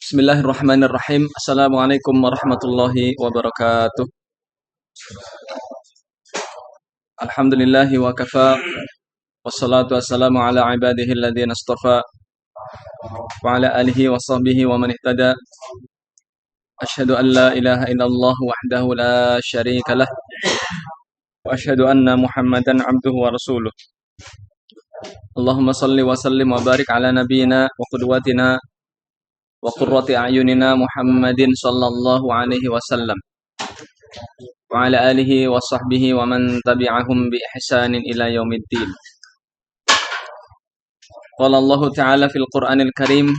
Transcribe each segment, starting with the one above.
Bismillahirrahmanirrahim. Assalamualaikum warahmatullahi wabarakatuh. Alhamdulillahi wa kafa. Wassalatu wassalamu ala ibadihi alladhina astafa. Wa ala alihi wa sahbihi wa man ihtada. Ashhadu an la ilaha illallah wahdahu la syarika lah. Wa ashhadu anna Muhammadan abduhu wa rasuluh. Allahumma salli wa sallim wa barik ala nabiyyina wa qudwatina wa qurrati a'yunina Muhammadin sallallahu alaihi wasallam wa ala alihi wa sahbihi wa man tabi'ahum bi ihsanin ila yaumiddin. Qala Allah Ta'ala fil Qur'anil Karim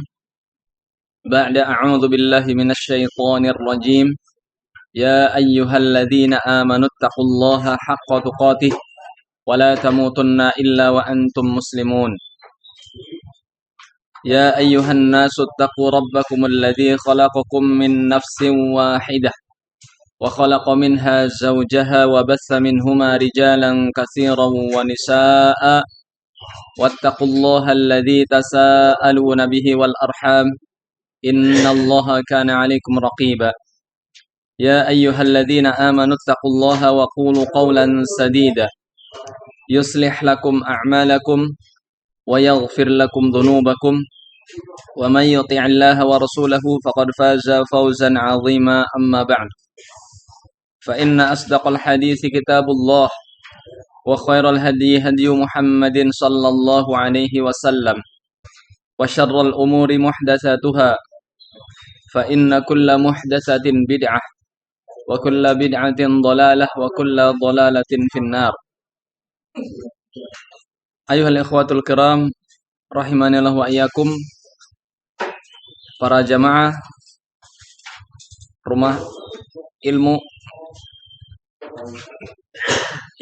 ba'da a'udzu billahi minasy syaithanir rajim. Ya ayyuhalladzina amanu taqullaha haqqa tuqatih wa la tamutunna illa wa antum muslimun. يا أيها الناس اتقوا ربكم الذي خلقكم من نفس واحدة وخلق منها زوجها وبث منهما رجالا كثيرا ونساء واتقوا الله الذي تساءلون به والأرحام إن الله كان عليكم رقيبا يا أيها الذين آمنوا اتقوا الله وقولوا قولا سديدا يصلح لكم أعمالكم ويغفر لكم ذنوبكم ومن يطع الله ورسوله فقد فاز فوزا عظيما أما بعد فإن أصدق الحديث كتاب الله وخير الهدي هدي محمد صلى الله عليه وسلم وشر الأمور محدثاتها فإن كل محدثة بدعة وكل بدعة ضلالة وكل ضلالة في النار. Ayuhal ikhwatul kiram rahimanillah wa iyyakum, para jamaah rumah ilmu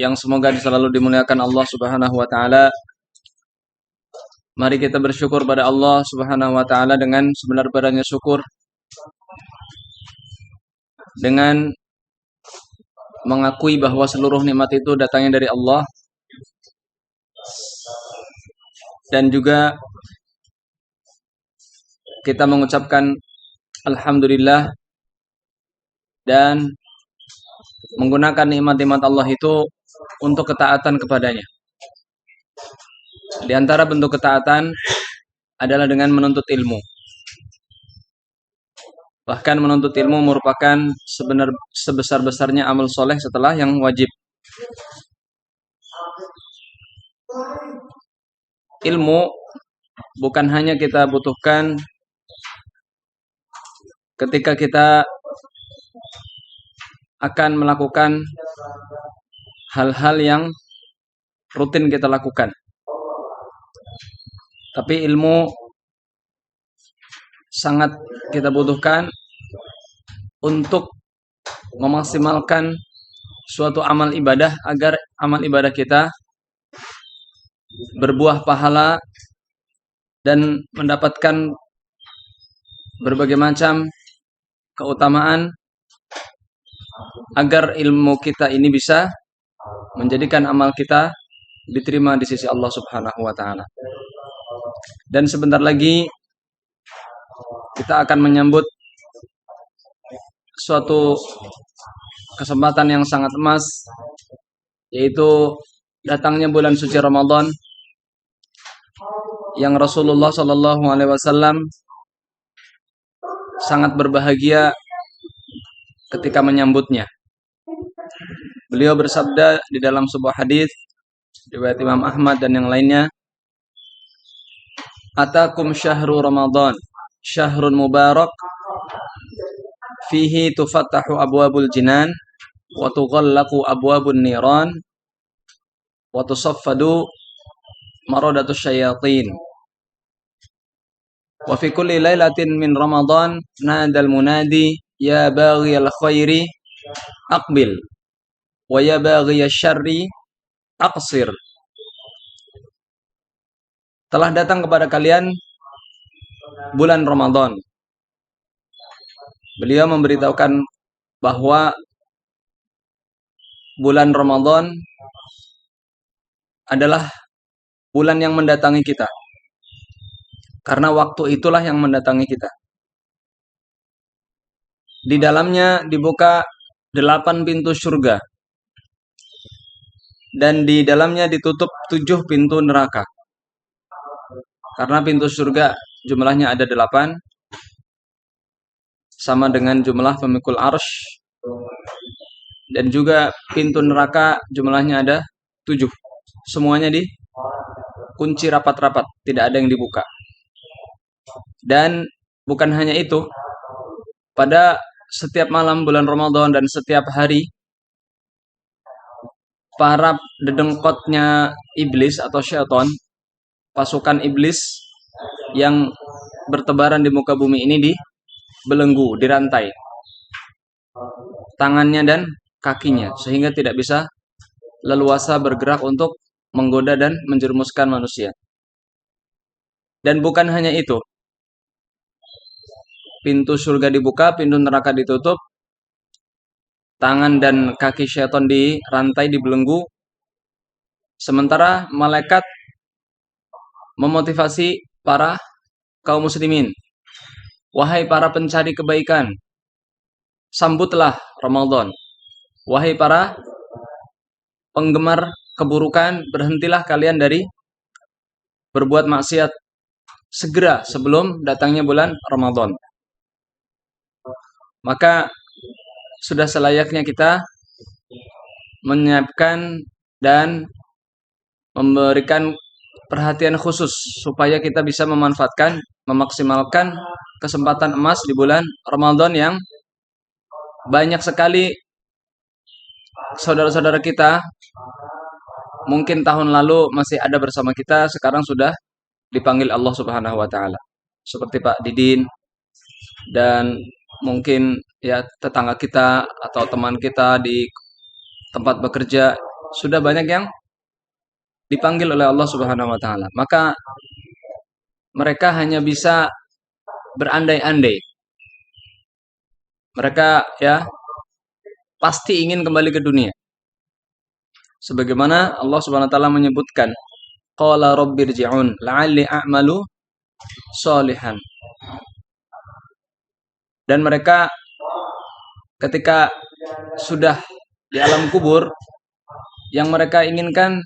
yang semoga selalu dimuliakan Allah Subhanahu wa taala. Mari kita bersyukur pada Allah Subhanahu wa taala dengan sebenar-benarnya syukur, dengan mengakui bahwa seluruh nikmat itu datangnya dari Allah, dan juga kita mengucapkan alhamdulillah dan menggunakan nikmat-nikmat Allah itu untuk ketaatan kepadanya. Di antara bentuk ketaatan adalah dengan menuntut ilmu. Bahkan menuntut ilmu merupakan sebesar-besarnya amal soleh setelah yang wajib. Ilmu bukan hanya kita butuhkan ketika kita akan melakukan hal-hal yang rutin kita lakukan. Tapi ilmu sangat kita butuhkan untuk memaksimalkan suatu amal ibadah agar amal ibadah kita berbuah pahala dan mendapatkan berbagai macam keutamaan, agar ilmu kita ini bisa menjadikan amal kita diterima di sisi Allah Subhanahu wa taala. Dan sebentar lagi kita akan menyambut suatu kesempatan yang sangat emas, yaitu datangnya bulan suci Ramadan yang Rasulullah Shallallahu alaihi wasallam sangat berbahagia ketika menyambutnya. Beliau bersabda di dalam sebuah hadis riwayat Imam Ahmad dan yang lainnya, "Atakum syahru Ramadan, syahrun mubarak, fihi tufattahu abwabul jinan, wa tughallaqu abwabun niran, wa tusaffadu maradatus syayatin. Wa fi kulli lailatin min Ramadan nadal munadi ya baghiyal khairi aqbil wa ya baghiyasy syarri aqsir." Telah datang kepada kalian bulan Ramadan. Beliau memberitahukan bahwa bulan Ramadan adalah bulan yang mendatangi kita. Karena waktu itulah yang mendatangi kita. Di dalamnya dibuka 8 pintu surga. Dan di dalamnya ditutup 7 pintu neraka. Karena pintu surga jumlahnya ada 8, sama dengan jumlah pemikul arsy. Dan juga pintu neraka jumlahnya ada 7. Semuanya dikunci rapat-rapat, tidak ada yang dibuka. Dan bukan hanya itu, pada setiap malam bulan Ramadan dan setiap hari, para dedengkotnya iblis atau syaitan, pasukan iblis yang bertebaran di muka bumi ini dibelenggu, dirantai tangannya dan kakinya, sehingga tidak bisa leluasa bergerak untuk menggoda dan menjerumuskan manusia. Dan bukan hanya itu, pintu surga dibuka, pintu neraka ditutup, tangan dan kaki syaitan dirantai, dibelenggu, sementara malaikat memotivasi para kaum muslimin. Wahai para pencari kebaikan, sambutlah Ramadan. Wahai para penggemar keburukan, berhentilah kalian dari berbuat maksiat segera sebelum datangnya bulan Ramadan. Maka sudah selayaknya kita menyiapkan dan memberikan perhatian khusus supaya kita bisa memanfaatkan, memaksimalkan kesempatan emas di bulan Ramadan yang banyak sekali saudara-saudara kita mungkin tahun lalu masih ada bersama kita, sekarang sudah dipanggil Allah Subhanahu wa taala. Seperti Pak Didin dan mungkin ya tetangga kita atau teman kita di tempat bekerja, sudah banyak yang dipanggil oleh Allah Subhanahu wa taala. Maka mereka hanya bisa berandai-andai. Mereka ya pasti ingin kembali ke dunia. Sebagaimana Allah Subhanahu wa taala menyebutkan, qala rabbirji'un la'alli a'malu sholihan. Dan mereka ketika sudah di alam kubur, yang mereka inginkan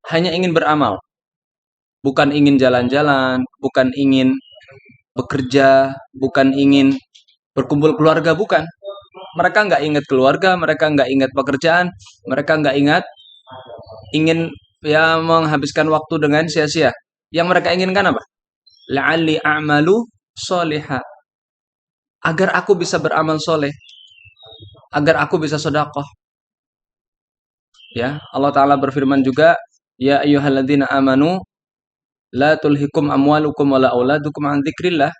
hanya ingin beramal. Bukan ingin jalan-jalan, bukan ingin bekerja, bukan ingin berkumpul keluarga, bukan. Mereka nggak ingat keluarga, mereka nggak ingat pekerjaan, mereka nggak ingat ingin ya menghabiskan waktu dengan sia-sia. Yang mereka inginkan apa? La'alli a'malu sholiha. Agar aku bisa beramal soleh, agar aku bisa sedekah. Ya, Allah Ta'ala berfirman juga, ya ayyuhalladzina amanu la tulhikum amwalukum wala auladukum an dzikrillah.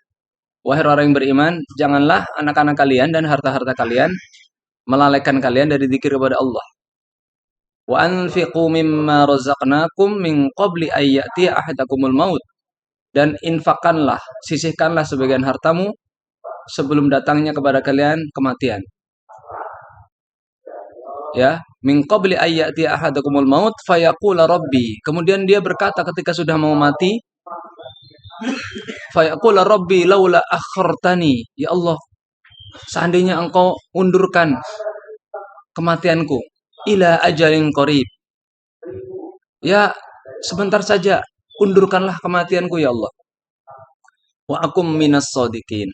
Wahai orang yang beriman, janganlah anak-anak kalian dan harta-harta kalian melalaikan kalian dari zikir kepada Allah. Wa anfiqu mimma razaqnakum min qabli ayyati ahadakumul maut. Dan infakkanlah, sisihkanlah sebagian hartamu sebelum datangnya kepada kalian kematian. Ya, min qabli ayyati ahadakumul maut fayaqula rabbi. Kemudian dia berkata ketika sudah mau mati, fayaqula rabbi laula akhartani. Ya Allah, seandainya engkau undurkan kematianku ila ajalin qarib. Ya, sebentar saja undurkanlah kematianku ya Allah. Wa akum minas shodiqin.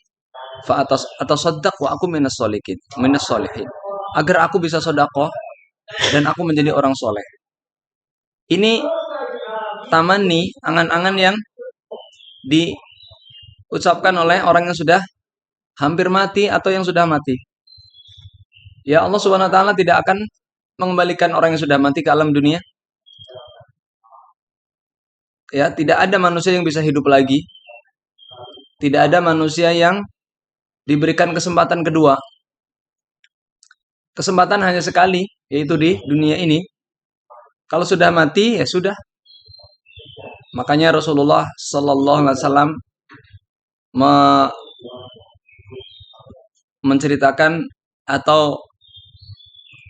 Fa atasaddaq wa akum minas sholiqin, minas sholihin. Agar aku bisa sedekah dan aku menjadi orang soleh. Ini tamanni, angan-angan yang diucapkan oleh orang yang sudah hampir mati atau yang sudah mati. Ya, Allah Subhanahu wa taala tidak akan mengembalikan orang yang sudah mati ke alam dunia. Ya, tidak ada manusia yang bisa hidup lagi. Tidak ada manusia yang diberikan kesempatan kedua. Kesempatan hanya sekali, yaitu di dunia ini. Kalau sudah mati, ya sudah. Makanya Rasulullah Sallallahu Alaihi Wasallam menceritakan atau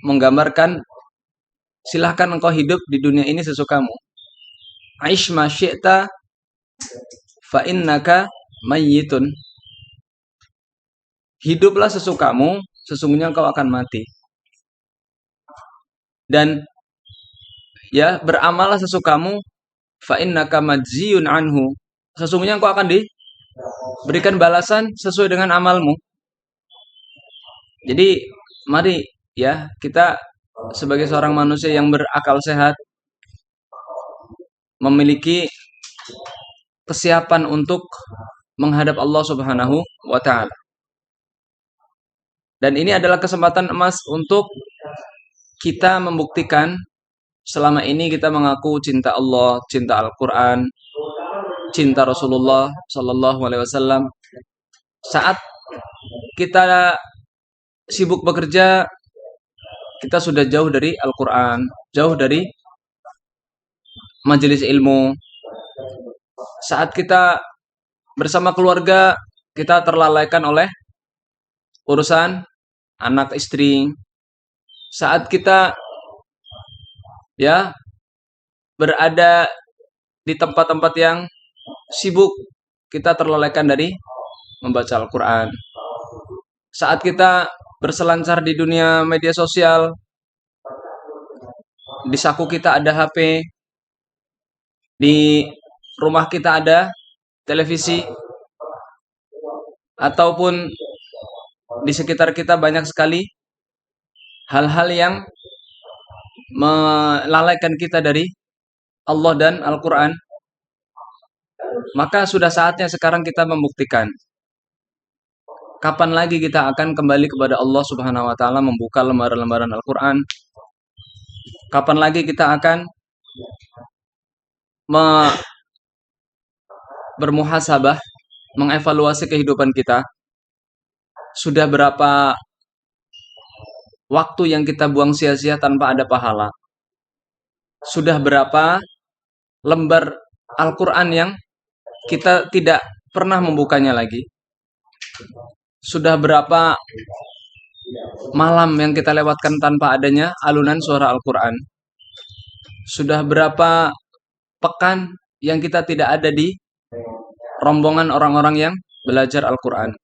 menggambarkan, silahkan engkau hidup di dunia ini sesukamu. Aish ma syi'ta fa innaka mayyitun. hiduplah sesukamu, sesungguhnya engkau akan mati. Dan ya, beramallah sesukamu, fa innaka majziyun anhu. Sesungguhnya engkau akan diberikan balasan sesuai dengan amalmu. Jadi, mari ya, kita sebagai seorang manusia yang berakal sehat, memiliki kesiapan untuk menghadap Allah Subhanahu wa taala. Dan ini adalah kesempatan emas untuk kita membuktikan selama ini kita mengaku cinta Allah, cinta Al-Qur'an, cinta Rasulullah Sallallahu Alaihi Wasallam. Saat kita sibuk bekerja, kita sudah jauh dari Al-Qur'an, jauh dari majelis ilmu. Saat kita bersama keluarga, kita terlalaikan oleh urusan anak istri. Saat kita ya berada di tempat-tempat yang sibuk, kita terlalaikan dari membaca Al-Qur'an. Saat kita berselancar di dunia media sosial, di saku kita ada HP, di rumah kita ada televisi, ataupun di sekitar kita banyak sekali hal-hal yang melalaikan kita dari Allah dan Al-Quran. Maka sudah saatnya sekarang kita membuktikan. Kapan lagi kita akan kembali kepada Allah Subhanahu wa taala, membuka lembaran-lembaran Al-Quran? Kapan lagi kita akan bermuhasabah, mengevaluasi kehidupan kita? Sudah berapa waktu yang kita buang sia-sia tanpa ada pahala? Sudah berapa lembar Al-Quran yang kita tidak pernah membukanya lagi? Sudah berapa malam yang kita lewatkan tanpa adanya alunan suara Al-Quran? Sudah berapa pekan yang kita tidak ada di rombongan orang-orang yang belajar Al-Quran?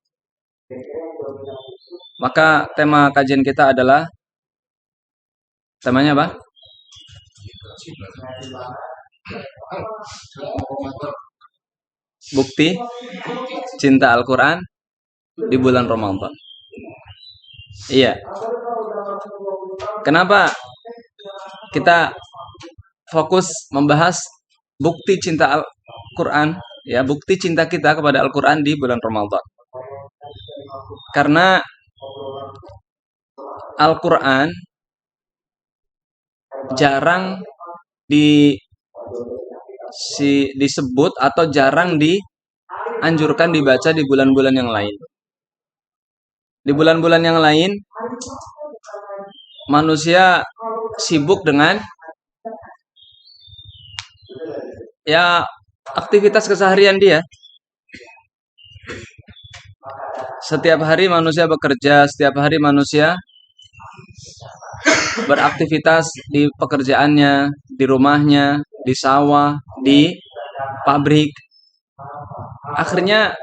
Maka tema kajian kita adalah, temanya apa? Bukti cinta Al-Quran di bulan Ramadan. Iya. Kenapa kita fokus membahas bukti cinta Al-Quran, ya, bukti cinta kita kepada Al-Quran di bulan Ramadan? Karena Al-Quran jarang disebut atau jarang dianjurkan dibaca di bulan-bulan yang lain. Di bulan-bulan yang lain, manusia sibuk dengan ya aktivitas keseharian dia. Setiap hari manusia bekerja, setiap hari manusia beraktivitas di pekerjaannya, di rumahnya, di sawah, di pabrik. Akhirnya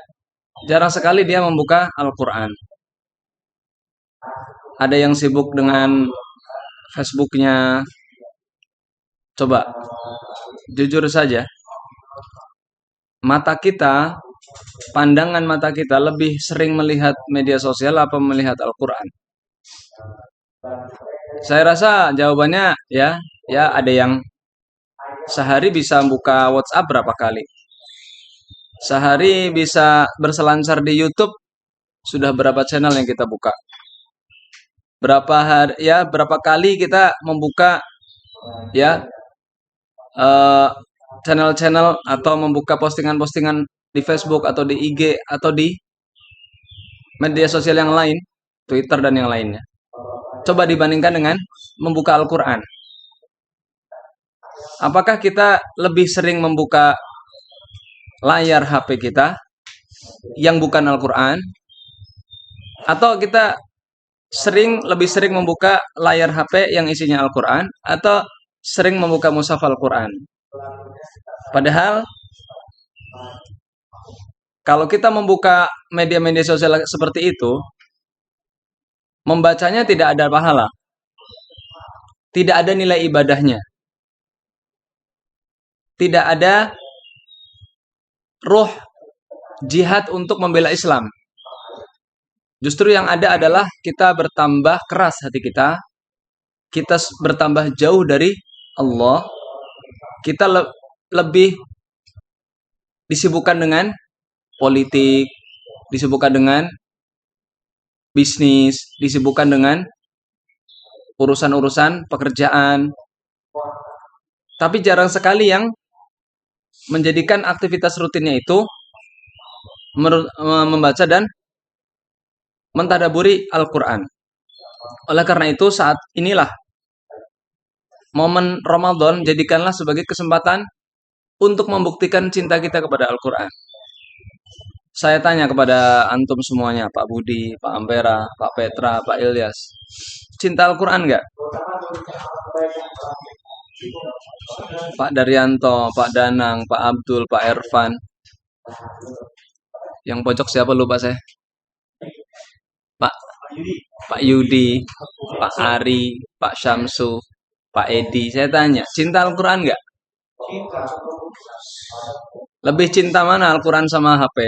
jarang sekali dia membuka Al-Quran. Ada yang sibuk dengan Facebooknya. Coba, jujur saja, mata kita, pandangan mata kita lebih sering melihat media sosial apa melihat Al-Quran? Saya rasa jawabannya ya ada yang sehari bisa buka WhatsApp berapa kali. Sehari bisa berselancar di YouTube, sudah berapa channel yang kita buka. Berapa kali kita membuka ya channel-channel atau membuka postingan-postingan di Facebook atau di IG atau di media sosial yang lain, Twitter dan yang lainnya. Coba dibandingkan dengan membuka Al-Quran. Apakah kita lebih sering membuka layar HP kita yang bukan Al-Quran, atau kita lebih sering membuka layar HP yang isinya Al-Quran, atau sering membuka mushaf Al-Quran? Padahal kalau kita membuka media-media sosial seperti itu, Membacanya tidak ada pahala, tidak ada nilai ibadahnya, tidak ada ruh jihad untuk membela Islam. Justru yang ada adalah kita bertambah keras hati kita bertambah jauh dari Allah, kita lebih disibukkan dengan politik, disibukkan dengan bisnis, disibukkan dengan urusan-urusan pekerjaan. Tapi jarang sekali yang menjadikan aktivitas rutinnya itu membaca dan mentadaburi Al-Quran. Oleh karena itu saat inilah momen Ramadan, jadikanlah sebagai kesempatan untuk membuktikan cinta kita kepada Al-Quran. Saya tanya kepada antum semuanya, Pak Budi, Pak Ampera, Pak Petra, Pak Ilyas, cinta Al-Quran nggak? Pak Daryanto, Pak Danang, Pak Abdul, Pak Ervan. Yang pojok siapa lupa saya? Pak Pak Yudi, Pak Ari, Pak Syamsu, Pak Edi. Saya tanya, cinta Al-Quran nggak? Lebih cinta mana Al-Quran sama HP?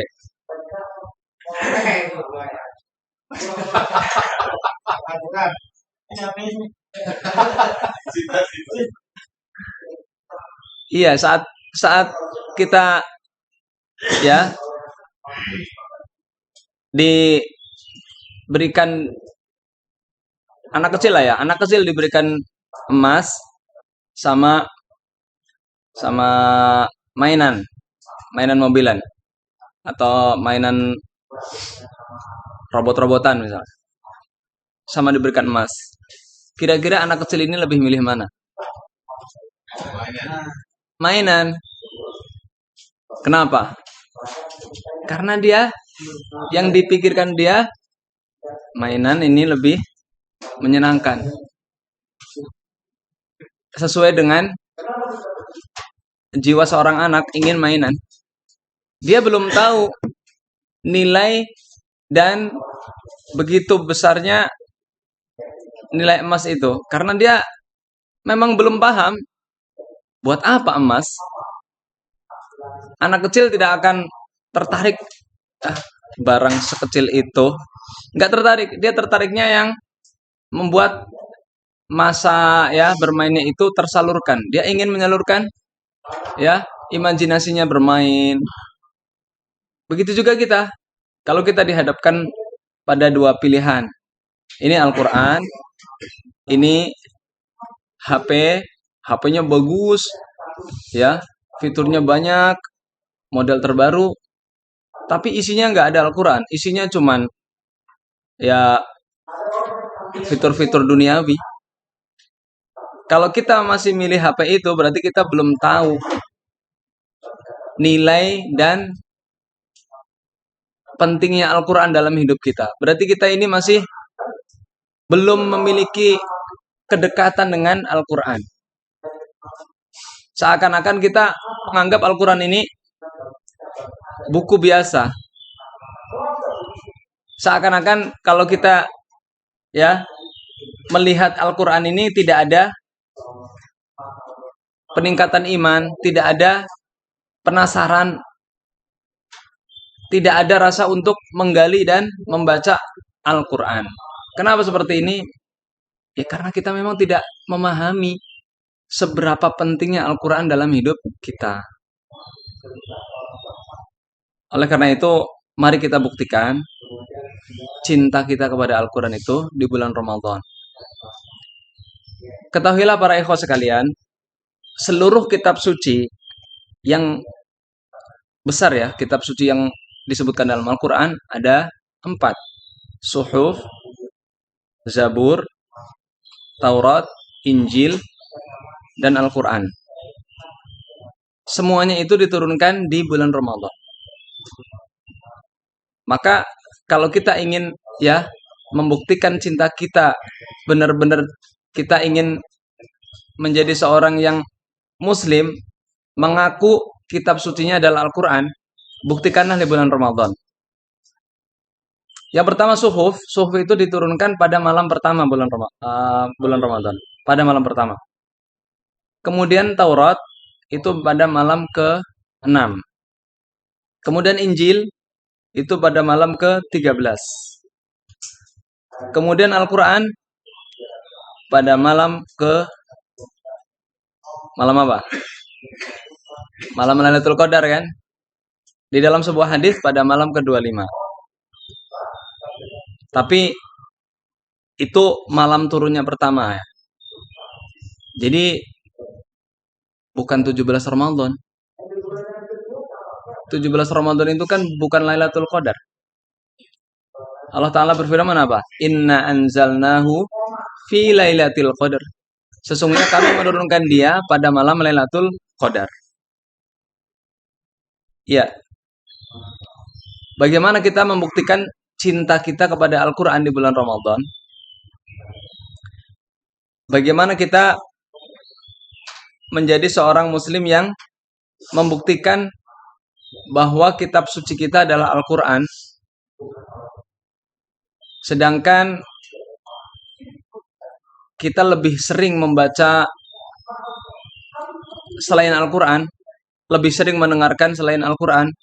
Iya, saat saat kita ya diberikan anak kecil lah ya, anak kecil diberikan emas sama sama mainan, mainan mobilan atau mainan robot-robotan misalnya, sama diberikan emas. Kira-kira anak kecil ini lebih milih mana? Mainan. Kenapa? Karena dia yang dipikirkan dia mainan ini lebih menyenangkan. Sesuai dengan jiwa seorang anak ingin mainan. Dia belum tahu nilai dan begitu besarnya nilai emas itu. Karena dia memang belum paham buat apa emas. Anak kecil tidak akan tertarik barang sekecil itu. Nggak tertarik. Dia tertariknya yang membuat masa ya bermainnya itu tersalurkan. Dia ingin menyalurkan ya imajinasinya bermain. Begitu juga kita. Kalau kita dihadapkan pada dua pilihan. Ini Al-Quran, ini HP, HP-nya bagus, ya, fiturnya banyak, model terbaru, tapi isinya nggak ada Al-Quran, isinya cuman ya fitur-fitur duniawi. Kalau kita masih milih HP itu, berarti kita belum tahu nilai dan pentingnya Al-Quran dalam hidup kita. Berarti kita ini masih belum memiliki kedekatan dengan Al-Quran. Seakan-akan kita menganggap Al-Quran ini buku biasa. Seakan-akan kalau kita ya melihat Al-Quran ini tidak ada peningkatan iman, tidak ada penasaran, tidak ada rasa untuk menggali dan membaca Al-Quran. Kenapa seperti ini? Ya karena kita memang tidak memahami seberapa pentingnya Al-Quran dalam hidup kita. Oleh karena itu, mari kita buktikan cinta kita kepada Al-Quran itu di bulan Ramadan. Ketahuilah para ikhwah sekalian, seluruh kitab suci yang besar ya, kitab suci yang disebutkan dalam Al-Quran ada 4. Suhuf, Zabur, Taurat, Injil, dan Al-Quran. Semuanya itu diturunkan di bulan Ramadan. Maka kalau kita ingin ya membuktikan cinta kita, benar-benar kita ingin menjadi seorang yang muslim, mengaku kitab sucinya adalah Al-Quran, buktikanlah di bulan Ramadan. Yang pertama suhuf, suhuf itu diturunkan pada malam pertama bulan Ramadan, pada malam pertama. Kemudian Taurat itu pada malam ke-6. Kemudian Injil itu pada malam ke-13. Kemudian Al-Quran pada malam apa? Malam Lailatul Qadar kan? Di dalam sebuah hadis pada malam ke-25. Tapi itu malam turunnya pertama ya. Jadi bukan 17 Ramadan. 17 Ramadan itu kan bukan Lailatul Qadar. Allah Ta'ala berfirman apa? Inna anzalnahu fi lailatul qadar. Sesungguhnya kami menurunkan dia pada malam Lailatul Qadar. Ya, bagaimana kita membuktikan cinta kita kepada Al-Quran di bulan Ramadan? Bagaimana kita menjadi seorang muslim yang membuktikan bahwa kitab suci kita adalah Al-Quran, sedangkan kita lebih sering membaca selain Al-Quran, lebih sering mendengarkan selain Al-Quran,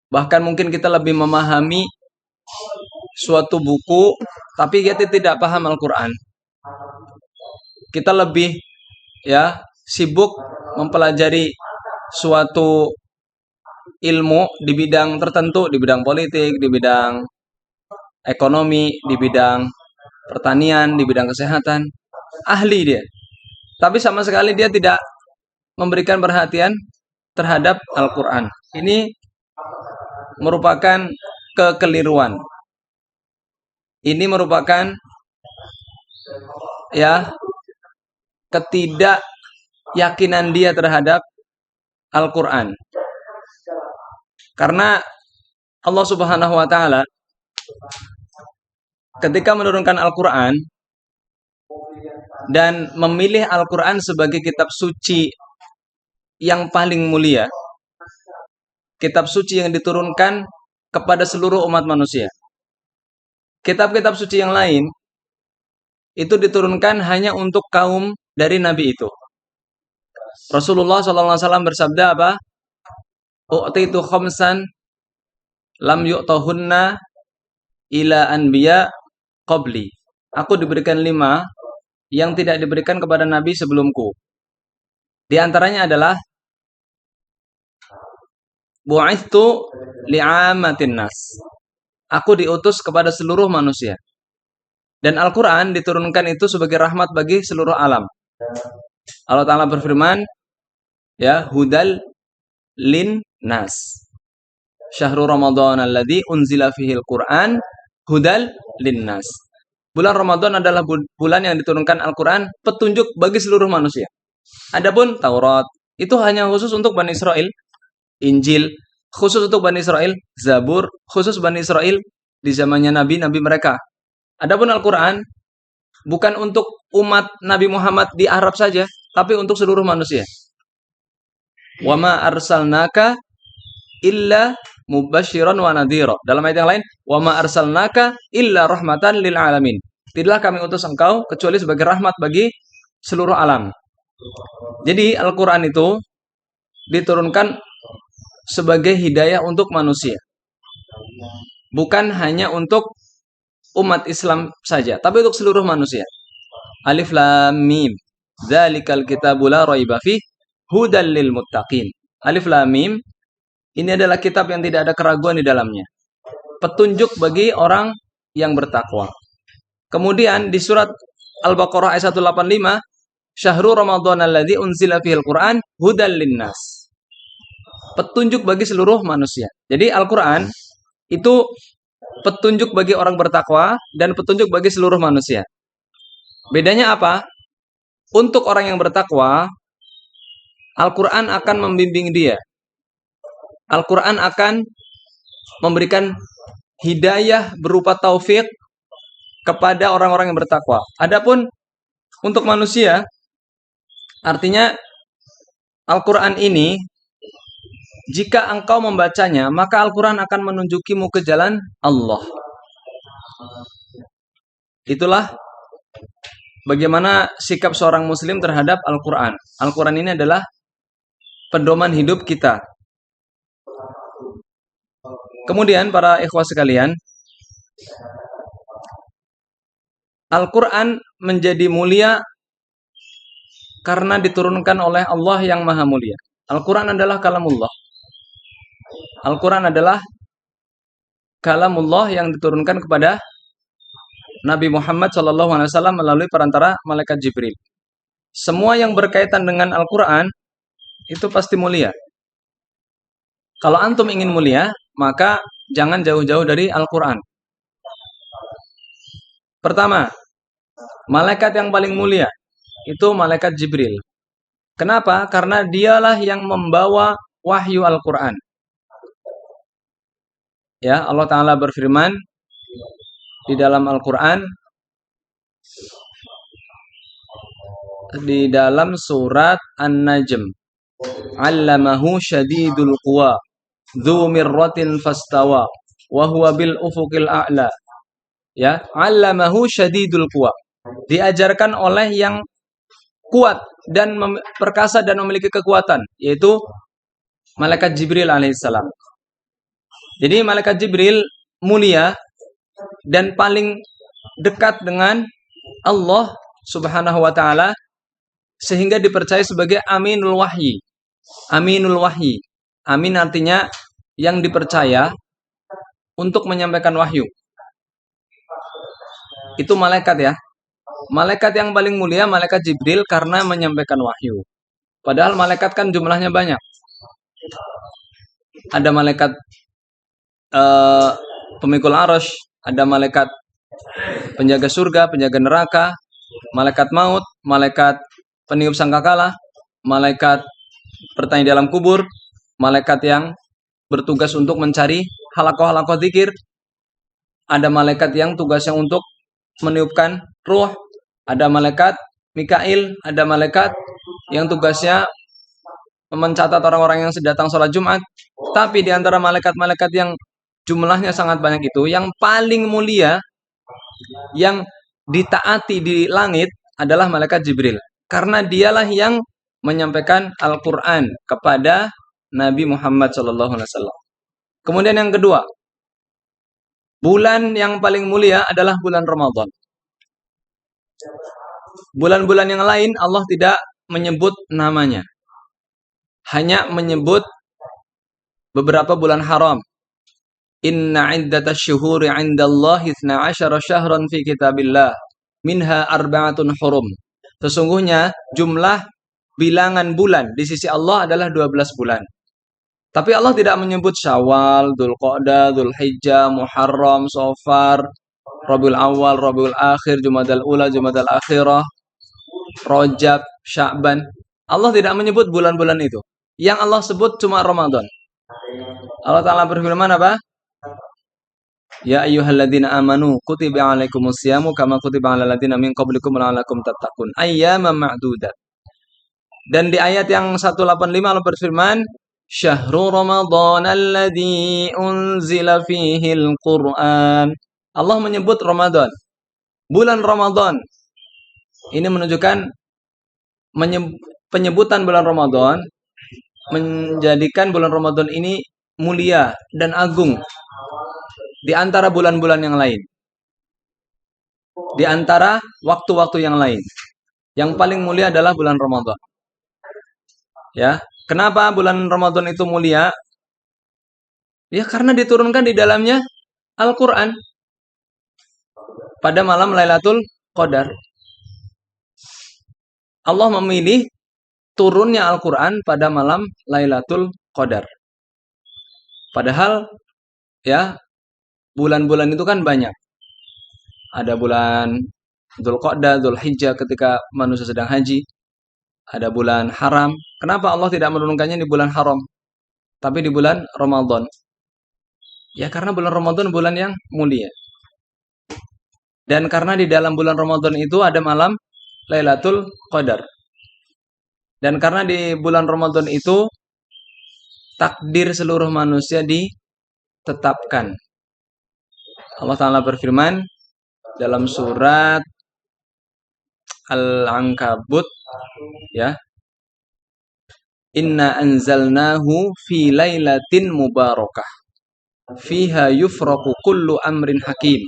bahkan mungkin kita lebih memahami suatu buku, tapi kita tidak paham Al-Quran. Kita lebih sibuk mempelajari suatu ilmu di bidang tertentu, di bidang politik, di bidang ekonomi, di bidang pertanian, di bidang kesehatan. Ahli dia. Tapi sama sekali dia tidak memberikan perhatian terhadap Al-Quran. Ini merupakan kekeliruan. Ini merupakan ketidakyakinan dia terhadap Al-Quran. Karena Allah Subhanahu wa Ta'ala ketika menurunkan Al-Quran dan memilih Al-Quran sebagai kitab suci yang paling mulia, kitab suci yang diturunkan kepada seluruh umat manusia. Kitab-kitab suci yang lain itu diturunkan hanya untuk kaum dari Nabi itu. Rasulullah SAW bersabda apa? U'titu khamsan lam yu'tahunna ila anbiya qabli. Aku diberikan 5 yang tidak diberikan kepada Nabi sebelumku. Di antaranya adalah bu'ithtu li'amatin nas. Aku diutus kepada seluruh manusia. Dan Al-Quran diturunkan itu sebagai rahmat bagi seluruh alam. Allah Ta'ala berfirman, hudal lin nas. Syahrul Ramadan alladzi unzila fihil Qur'an hudal lin nas. Bulan Ramadan adalah bulan yang diturunkan Al-Quran, petunjuk bagi seluruh manusia. Adapun Taurat itu hanya khusus untuk Bani Israel, Injil khusus untuk Bani Israel, Zabur khusus Bani Israel di zamannya nabi-nabi mereka. Adapun Al-Quran bukan untuk umat Nabi Muhammad di Arab saja, tapi untuk seluruh manusia. Wa ma arsalnaka illa mubasyiran wa nadhira. Dalam ayat yang lain, wa ma arsalnaka illa rahmatan lil alamin. Tidaklah kami utus engkau kecuali sebagai rahmat bagi seluruh alam. Jadi Al-Quran itu diturunkan sebagai hidayah untuk manusia. Bukan hanya untuk umat Islam saja, tapi untuk seluruh manusia. Alif Lam Mim. Dzalikal kitabu la raiba fih hudal lil muttaqin. Alif Lam Mim. Ini adalah kitab yang tidak ada keraguan di dalamnya. Petunjuk bagi orang yang bertakwa. Kemudian di surat Al-Baqarah ayat 185, Syahrul Ramadan alladzi unzila fihil Qur'an hudal linnas. Petunjuk bagi seluruh manusia. Jadi Al-Quran itu petunjuk bagi orang bertakwa dan petunjuk bagi seluruh manusia. Bedanya apa? Untuk orang yang bertakwa, Al-Quran akan membimbing dia. Al-Quran akan memberikan hidayah berupa taufik kepada orang-orang yang bertakwa. Adapun untuk manusia, artinya Al-Quran ini, jika engkau membacanya, maka Al-Quran akan menunjukimu ke jalan Allah. Itulah bagaimana sikap seorang muslim terhadap Al-Quran. Al-Quran ini adalah pedoman hidup kita. Kemudian para ikhwah sekalian, Al-Quran menjadi mulia karena diturunkan oleh Allah yang maha mulia. Al-Quran adalah kalamullah. Al-Quran adalah kalamullah yang diturunkan kepada Nabi Muhammad SAW melalui perantara malaikat Jibril. Semua yang berkaitan dengan Al-Quran itu pasti mulia. Kalau antum ingin mulia, maka jangan jauh-jauh dari Al-Quran. Pertama, malaikat yang paling mulia itu malaikat Jibril. Kenapa? Karena dialah yang membawa wahyu Al-Quran. Ya, Allah Ta'ala berfirman di dalam Al-Quran, di dalam surat An-Najm, Allamahu syadidul quwa, dzu mirratin fastawa, wa huwa bil ufuqil a'la. Ya, Allamahu syadidul quwa. Diajarkan oleh yang kuat dan perkasa dan memiliki kekuatan, yaitu malaikat Jibril alaihissalam. Jadi malaikat Jibril mulia dan paling dekat dengan Allah Subhanahu wa taala sehingga dipercaya sebagai aminul wahyi. Aminul wahyi. Amin artinya yang dipercaya untuk menyampaikan wahyu. Itu malaikat ya. Malaikat yang paling mulia malaikat Jibril karena menyampaikan wahyu. Padahal malaikat kan jumlahnya banyak. Ada malaikat pemikul arasy, ada malaikat penjaga surga, penjaga neraka, malaikat maut, malaikat peniup sangkakala, malaikat bertanya dalam kubur, malaikat yang bertugas untuk mencari halakoh-halakoh dzikir, ada malaikat yang tugasnya untuk meniupkan ruh, ada malaikat Mikail, ada malaikat yang tugasnya mencatat orang-orang yang datang sholat Jumat. Tapi di antara malaikat-malaikat yang jumlahnya sangat banyak itu, yang paling mulia, yang ditaati di langit adalah malaikat Jibril. Karena dialah yang menyampaikan Al-Quran kepada Nabi Muhammad SAW. Kemudian yang kedua, bulan yang paling mulia adalah bulan Ramadan. Bulan-bulan yang lain Allah tidak menyebut namanya. Hanya menyebut beberapa bulan haram. Inna iddatash syuhuri 'indallahi 12 syahran fi kitabillah minha arba'atun hurum. Sesungguhnya jumlah bilangan bulan di sisi Allah adalah 12 bulan. Tapi Allah tidak menyebut Syawal, Dzulqa'dah, Dzulhijjah, Muharram, Safar, Rabiul Awal, Rabiul Akhir, Jumadal Ula, Jumadal Akhirah, Rajab, Sya'ban. Allah tidak menyebut bulan-bulan itu. Yang Allah sebut cuma Ramadan. Allah Ta'ala berfirman apa? Ya ayyuhalladzina amanu kutiba alaikumusyamu kama kutiba alal ladzina min qablikum la'allakum tattaqun. Ayyaman ma'dudat. Dan di ayat yang 185 Allah berfirman, Syahrul Ramadan alladzi unzila fihil Qur'an. Allah menyebut Ramadan. Bulan Ramadan. Ini menunjukkan penyebutan bulan Ramadan menjadikan bulan Ramadan ini mulia dan agung di antara bulan-bulan yang lain. Di antara waktu-waktu yang lain. Yang paling mulia adalah bulan Ramadan. Ya, kenapa bulan Ramadan itu mulia? Ya karena diturunkan di dalamnya Al-Quran pada malam Lailatul Qadar. Allah memilih turunnya Al-Quran pada malam Lailatul Qadar. Padahal ya bulan-bulan itu kan banyak. Ada bulan Dzulqa'dah, Dzulhijjah ketika manusia sedang haji. Ada bulan haram. Kenapa Allah tidak menurunkannya di bulan haram? Tapi di bulan Ramadan. Ya karena bulan Ramadan bulan yang mulia. Dan karena di dalam bulan Ramadan itu ada malam Lailatul Qadar. Dan karena di bulan Ramadan itu takdir seluruh manusia ditetapkan. Allah Ta'ala berfirman dalam surat Al-Ankabut, ya, Inna anzalnahu fi lailatin mubarakah fiha yufraqu kullu amrin hakim.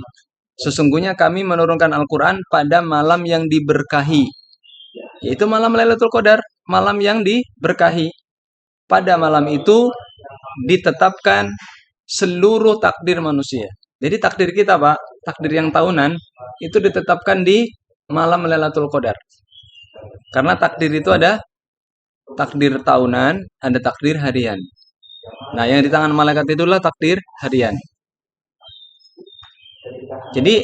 Sesungguhnya kami menurunkan Al-Quran pada malam yang diberkahi, yaitu malam Lailatul Qadar, malam yang diberkahi. Pada malam itu ditetapkan seluruh takdir manusia. Jadi takdir kita, Pak, takdir yang tahunan itu ditetapkan di malam Lailatul Qadar. Karena takdir itu ada takdir tahunan, ada takdir harian. Nah, yang di tangan malaikat itulah takdir harian. Jadi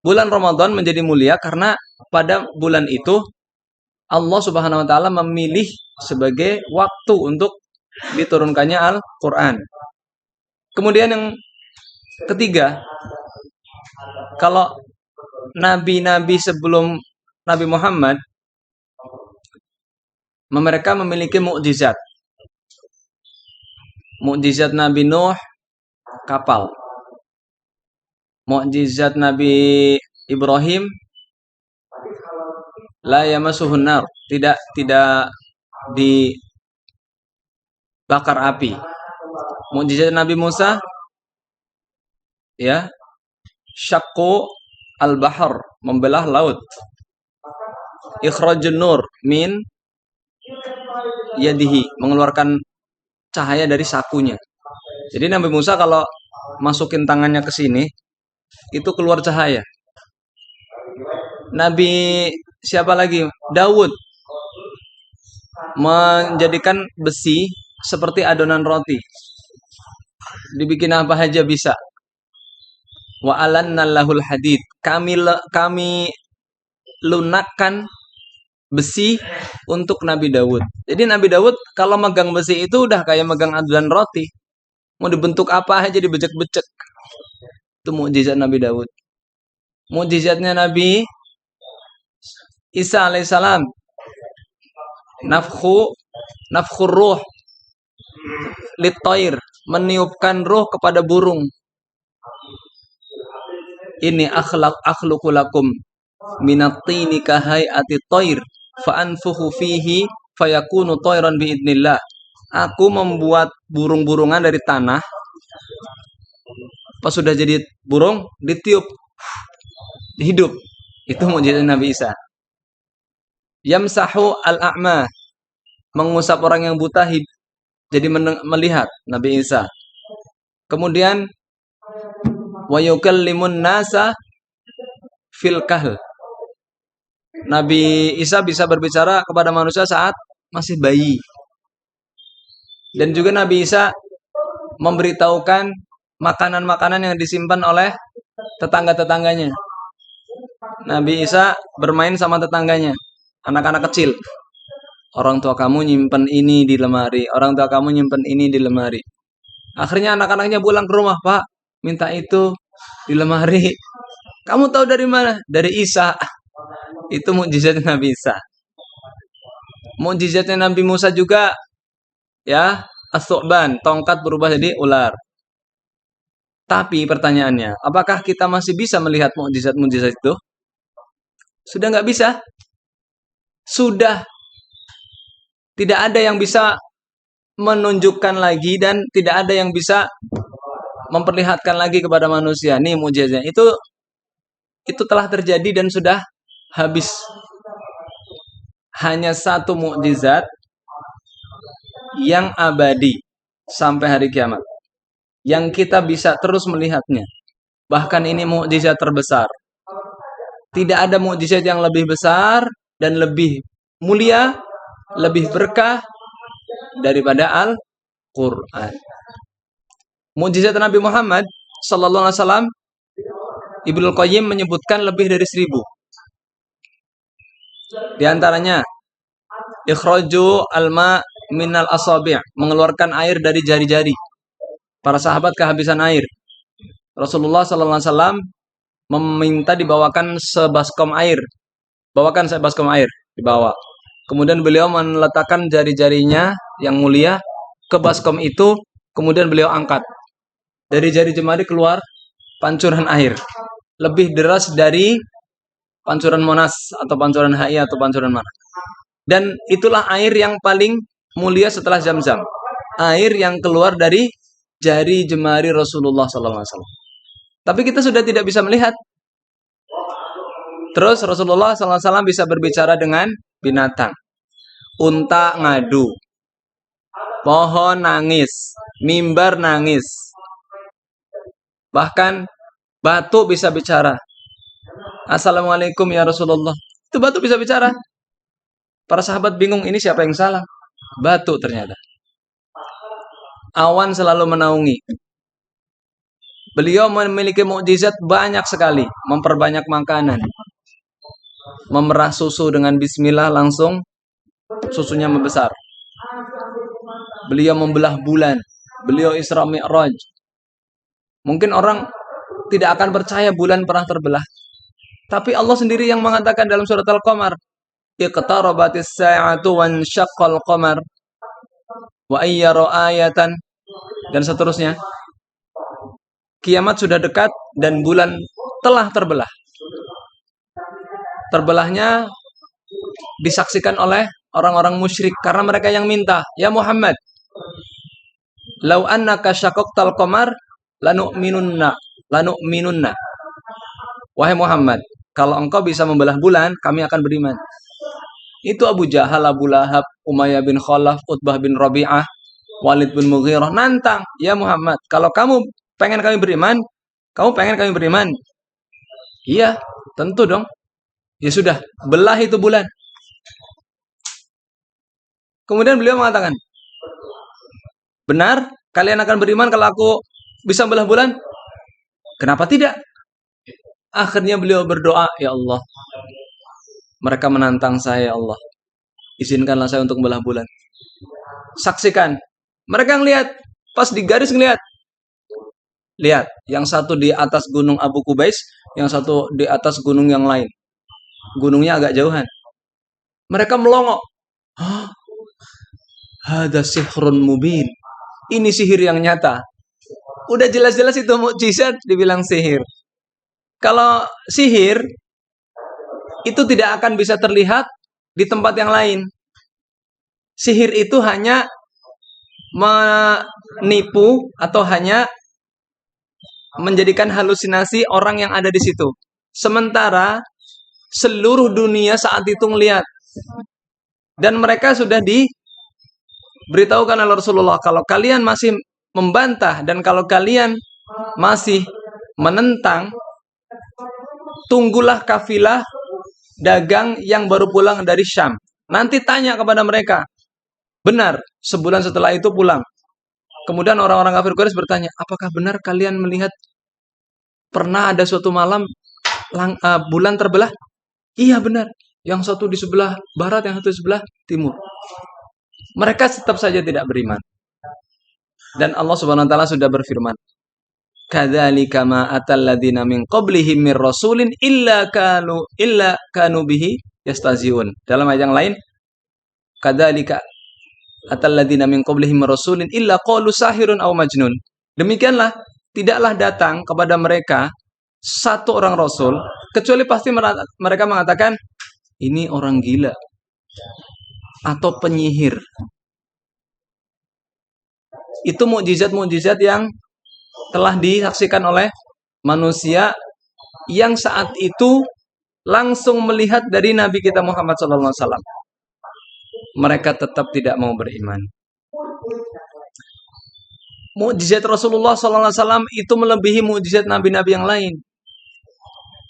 bulan Ramadan menjadi mulia karena pada bulan itu Allah Subhanahu wa taala memilih sebagai waktu untuk diturunkannya Al-Qur'an. Kemudian yang ketiga, kalau nabi-nabi sebelum Nabi Muhammad mereka memiliki mukjizat. Mukjizat Nabi Nuh kapal. Mukjizat Nabi Ibrahim la yamassuhun nar, tidak dibakar api. Mukjizat Nabi Musa, ya, syaqqu al-bahr, membelah laut. Ikhrajun nur min yadihi, mengeluarkan cahaya dari sakunya. Jadi Nabi Musa kalau masukin tangannya ke sini, itu keluar cahaya. Nabi siapa lagi? Daud menjadikan besi seperti adonan roti. Dibikin apa aja bisa. Wa alanna lahul hadid. Kami lunakkan besi untuk Nabi Daud. Jadi Nabi Daud kalau megang besi itu udah kayak megang adonan roti. Mau dibentuk apa aja dibecek-becek. Itu mukjizat Nabi Daud. Mukjizatnya Nabi Isa alaihissalam, nafkhur ruh litoir, meniupkan ruh kepada burung. Ini akhluqu lakum minat-tini kahayati toir fa'anfuhu fihi fayakunu toiran biidnillah. Aku membuat burung-burungan dari tanah. Pas sudah jadi burung, ditiup, hidup. Itu mukjizat Nabi Isa. Yamsahu al-a'ma, mengusap orang yang buta jadi melihat, Nabi Isa. Kemudian wa yukallimun nasa fil kahl, Nabi Isa bisa berbicara kepada manusia saat masih bayi. Dan juga Nabi Isa memberitahukan makanan-makanan yang disimpan oleh tetangga-tetangganya. Nabi Isa bermain sama tetangganya, anak-anak kecil. Orang tua kamu nyimpen ini di lemari, orang tua kamu nyimpen ini di lemari. Akhirnya anak-anaknya pulang ke rumah, Pak, minta itu di lemari. Kamu tahu dari mana? Dari Isa. Itu mukjizatnya Nabi Isa. Mukjizatnya Nabi Musa juga, ya, as-su'ban, tongkat berubah jadi ular. Tapi pertanyaannya, apakah kita masih bisa melihat mukjizat-mukjizat itu? Sudah nggak bisa. Sudah tidak ada yang bisa menunjukkan lagi dan tidak ada yang bisa memperlihatkan lagi kepada manusia. Nih mukjizatnya. Itu telah terjadi dan sudah habis. Hanya satu mukjizat yang abadi sampai hari kiamat, yang kita bisa terus melihatnya. Bahkan ini mukjizat terbesar. Tidak ada mukjizat yang lebih besar dan lebih mulia, lebih berkah daripada Al-Quran. Mukjizat Nabi Muhammad sallallahu alaihi wasallam, Ibnu Qayyim menyebutkan lebih dari 1000. Di antaranya ikhraju alma minal asabi', mengeluarkan air dari jari-jari. Para sahabat kehabisan air. Rasulullah sallallahu alaihi wasallam meminta dibawakan sebaskom air. Bawakan sebaskom air, dibawa. Kemudian beliau meletakkan jari-jarinya yang mulia ke baskom itu, kemudian beliau angkat. Dari jari jemari keluar pancuran air. Lebih deras dari pancuran Monas atau pancuran HI atau pancuran mana. Dan itulah air yang paling mulia setelah Zam-Zam. Air yang keluar dari jari jemari Rasulullah SAW. Tapi kita sudah tidak bisa melihat. Terus Rasulullah SAW bisa berbicara dengan binatang. Unta ngadu. Pohon nangis. Mimbar nangis. Bahkan batu bisa bicara. Assalamualaikum ya Rasulullah. Itu batu bisa bicara. Para sahabat bingung, ini siapa yang salah? Batu ternyata. Awan selalu menaungi. Beliau memiliki mukjizat banyak sekali. Memperbanyak makanan. Memerah susu dengan bismillah langsung susunya membesar. Beliau membelah bulan. Beliau Isra Mi'raj. Mungkin orang tidak akan percaya bulan pernah terbelah. Tapi Allah sendiri yang mengatakan dalam surat Al-Qamar, iqtarabatis sa'atu wansyaqqal qamar wa ayyara ayatan, dan seterusnya. Kiamat sudah dekat dan bulan telah terbelah. Terbelahnya disaksikan oleh orang-orang musyrik karena mereka yang minta, ya Muhammad, lau annaka syaqqal qamar lanu'minunna. Wahai Muhammad, kalau engkau bisa membelah bulan, kami akan beriman. Itu Abu Jahal, Abu Lahab, Umayyah bin Khalaf, Utbah bin Rabi'ah, Walid bin Mughirah nantang, ya Muhammad, kalau kamu pengen kami beriman, Iya, tentu dong. Ya sudah, belah itu bulan. Kemudian beliau mengatakan, benar, kalian akan beriman kalau aku bisa belah bulan? Kenapa tidak? Akhirnya beliau berdoa, ya Allah, mereka menantang saya, ya Allah. Izinkanlah saya untuk belah bulan. Saksikan. Mereka ngelihat, pas di garis ngelihat. Lihat, yang satu di atas gunung Abu Qubais, yang satu di atas gunung yang lain. Gunungnya agak jauhan. Mereka melongo. Hada sihrun mubin. Ini sihir yang nyata. Udah jelas-jelas itu mukjizat dibilang sihir. Kalau sihir itu tidak akan bisa terlihat di tempat yang lain. Sihir itu hanya menipu atau hanya menjadikan halusinasi orang yang ada di situ. Sementara seluruh dunia saat itu melihat. Dan mereka sudah diberitahukan oleh Rasulullah, kalau kalian masih membantah dan kalau kalian masih menentang, tunggulah kafilah dagang yang baru pulang dari Syam. Nanti tanya kepada mereka. Benar, sebulan setelah itu pulang. Kemudian orang-orang kafir Quraisy bertanya, apakah benar kalian melihat pernah ada suatu malam bulan terbelah? Iya benar. Yang satu di sebelah barat, yang satu di sebelah timur. Mereka tetap saja tidak beriman. Dan Allah Subhanahu wa taala sudah berfirman, kadzalika ma atal ladzina min qablihim mir rasulin illa kanu bihi yastaziun. Dalam ayat yang lain, kadzalika atal ladzina min qablihim mir rasulin illa qalu sahirun aw majnun. Demikianlah tidaklah datang kepada mereka satu orang rasul kecuali pasti mereka mengatakan ini orang gila atau penyihir. Itu mukjizat-mukjizat yang telah disaksikan oleh manusia yang saat itu langsung melihat dari Nabi kita Muhammad SAW. Mereka tetap tidak mau beriman. Mukjizat Rasulullah SAW itu melebihi mukjizat nabi-nabi yang lain.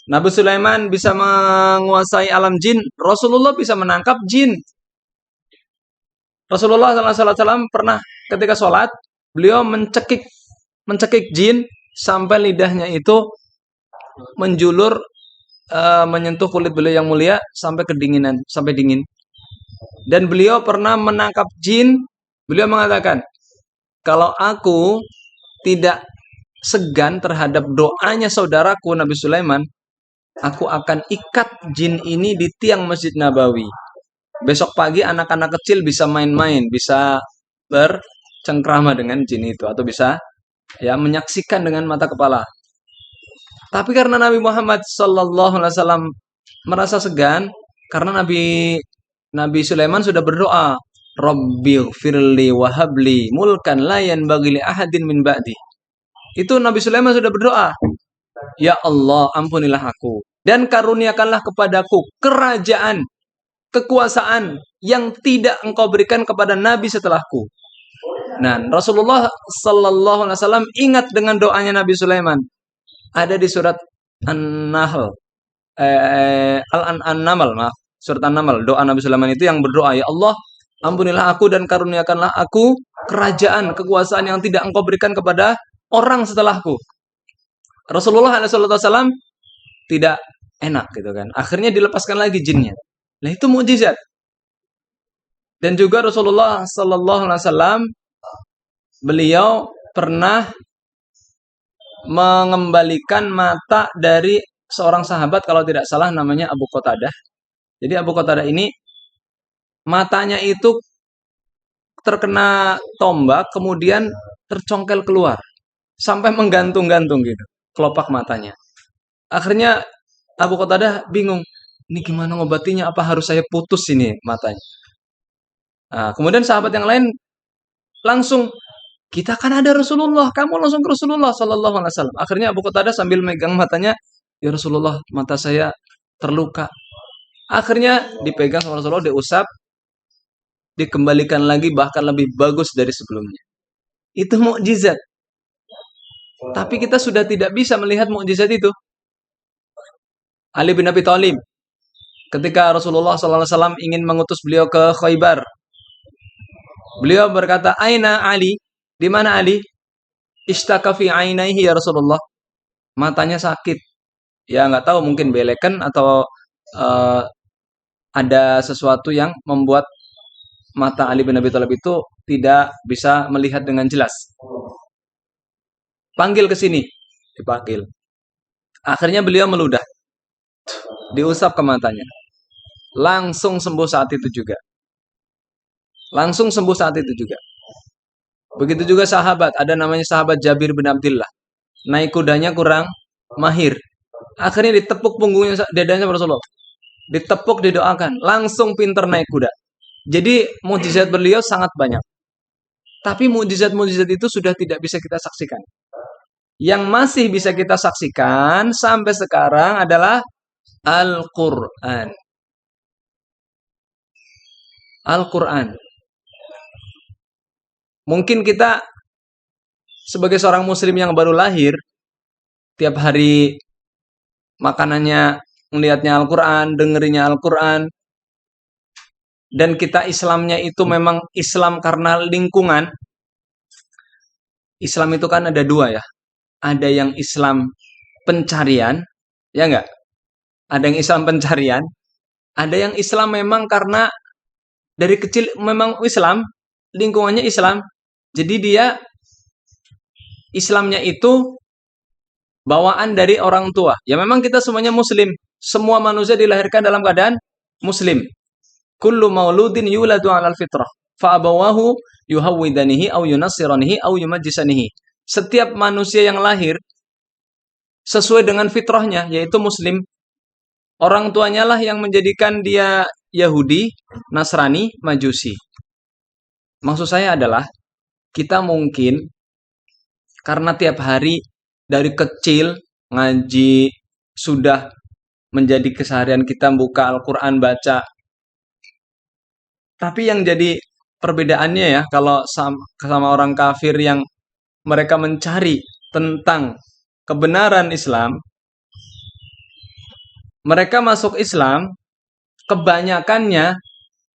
Nabi Sulaiman bisa menguasai alam jin, Rasulullah bisa menangkap jin. Rasulullah SAW pernah ketika sholat, beliau mencekik jin sampai lidahnya itu menjulur menyentuh kulit beliau yang mulia sampai kedinginan, sampai dingin. Dan beliau pernah menangkap jin, beliau mengatakan, kalau aku tidak segan terhadap doanya saudaraku Nabi Sulaiman, aku akan ikat jin ini di tiang Masjid Nabawi. Besok pagi anak-anak kecil bisa main-main, bisa bercengkrama dengan jin itu, atau bisa ya menyaksikan dengan mata kepala. Tapi karena Nabi Muhammad Sallallahu Alaihi Wasallam merasa segan, karena Nabi Sulaiman sudah berdoa, Rabbi firli wahabli mulkan layan bagi li ahadin min ba'di. Itu Nabi Sulaiman sudah berdoa, ya Allah ampunilah aku dan karuniakanlah kepadaku kerajaan, kekuasaan yang tidak engkau berikan kepada Nabi setelahku. Nah, Rasulullah Sallallahu Alaihi Wasallam ingat dengan doanya Nabi Sulaiman. Ada di surat An-Nahl, Al-An-Naml, maaf, surat An-Naml. Doa Nabi Sulaiman itu yang berdoa, ya Allah, ampunilah aku dan karuniakanlah aku kerajaan, kekuasaan yang tidak engkau berikan kepada orang setelahku. Rasulullah SAW tidak enak gitu kan. Akhirnya dilepaskan lagi jinnya. Nah itu mukjizat. Dan juga Rasulullah SAW beliau pernah mengembalikan mata dari seorang sahabat kalau tidak salah namanya Abu Qatadah. Jadi Abu Qatadah ini matanya itu terkena tombak kemudian tercongkel keluar sampai menggantung-gantung gitu kelopak matanya. Akhirnya Abu Qatadah bingung, ini gimana ngobatinya? Apa harus saya putus ini matanya? Nah, kemudian sahabat yang lain langsung, kita kan ada Rasulullah, kamu langsung ke Rasulullah Sallallahu Alaihi Wasallam. Akhirnya Abu Qatadah sambil megang matanya, ya Rasulullah, mata saya terluka. Akhirnya dipegang sama Rasulullah, diusap, dikembalikan lagi bahkan lebih bagus dari sebelumnya. Itu mukjizat. Tapi kita sudah tidak bisa melihat mukjizat itu. Ali bin Abi Thalib, ketika Rasulullah SAW ingin mengutus beliau ke Khaybar, beliau berkata, Aina Ali? Di mana Ali? Ishtaka fi ainaihi ya Rasulullah. Matanya sakit. Ya nggak tahu mungkin belekan atau uh, ada sesuatu yang membuat mata Ali bin Abi Thalib itu tidak bisa melihat dengan jelas. Panggil ke sini, dipanggil. Akhirnya beliau meludah, diusap ke matanya. Langsung sembuh saat itu juga. Langsung sembuh saat itu juga. Begitu juga sahabat, ada namanya sahabat Jabir bin Abdullah. Naik kudanya kurang mahir. Akhirnya ditepuk punggungnya dadanya Rasulullah. Ditepuk, didoakan. Langsung pinter naik kuda. Jadi mukjizat beliau sangat banyak. Tapi mukjizat-mukjizat itu sudah tidak bisa kita saksikan. Yang masih bisa kita saksikan sampai sekarang adalah Al-Quran. Al-Quran. Mungkin kita sebagai seorang muslim yang baru lahir, tiap hari makanannya melihatnya Al-Quran, dengerinya Al-Quran, dan kita Islamnya itu memang Islam karena lingkungan. Islam itu kan ada dua ya. Ada yang Islam pencarian, ya enggak? Ada yang Islam pencarian, ada yang Islam memang karena dari kecil memang Islam, lingkungannya Islam. Jadi dia Islamnya itu bawaan dari orang tua. Ya memang kita semuanya muslim. Semua manusia dilahirkan dalam keadaan muslim. Kullu mauludin yuladu 'alal fitrah. Fa abawahu yuhawwidanihi au yunassiranihi au yumajjisanihi. Setiap manusia yang lahir sesuai dengan fitrahnya yaitu muslim. Orang tuanya lah yang menjadikan dia Yahudi, Nasrani, Majusi. Maksud saya adalah kita mungkin karena tiap hari dari kecil ngaji sudah menjadi keseharian kita buka Al-Quran baca. Tapi yang jadi perbedaannya ya kalau sama orang kafir yang mereka mencari tentang kebenaran Islam, mereka masuk Islam kebanyakannya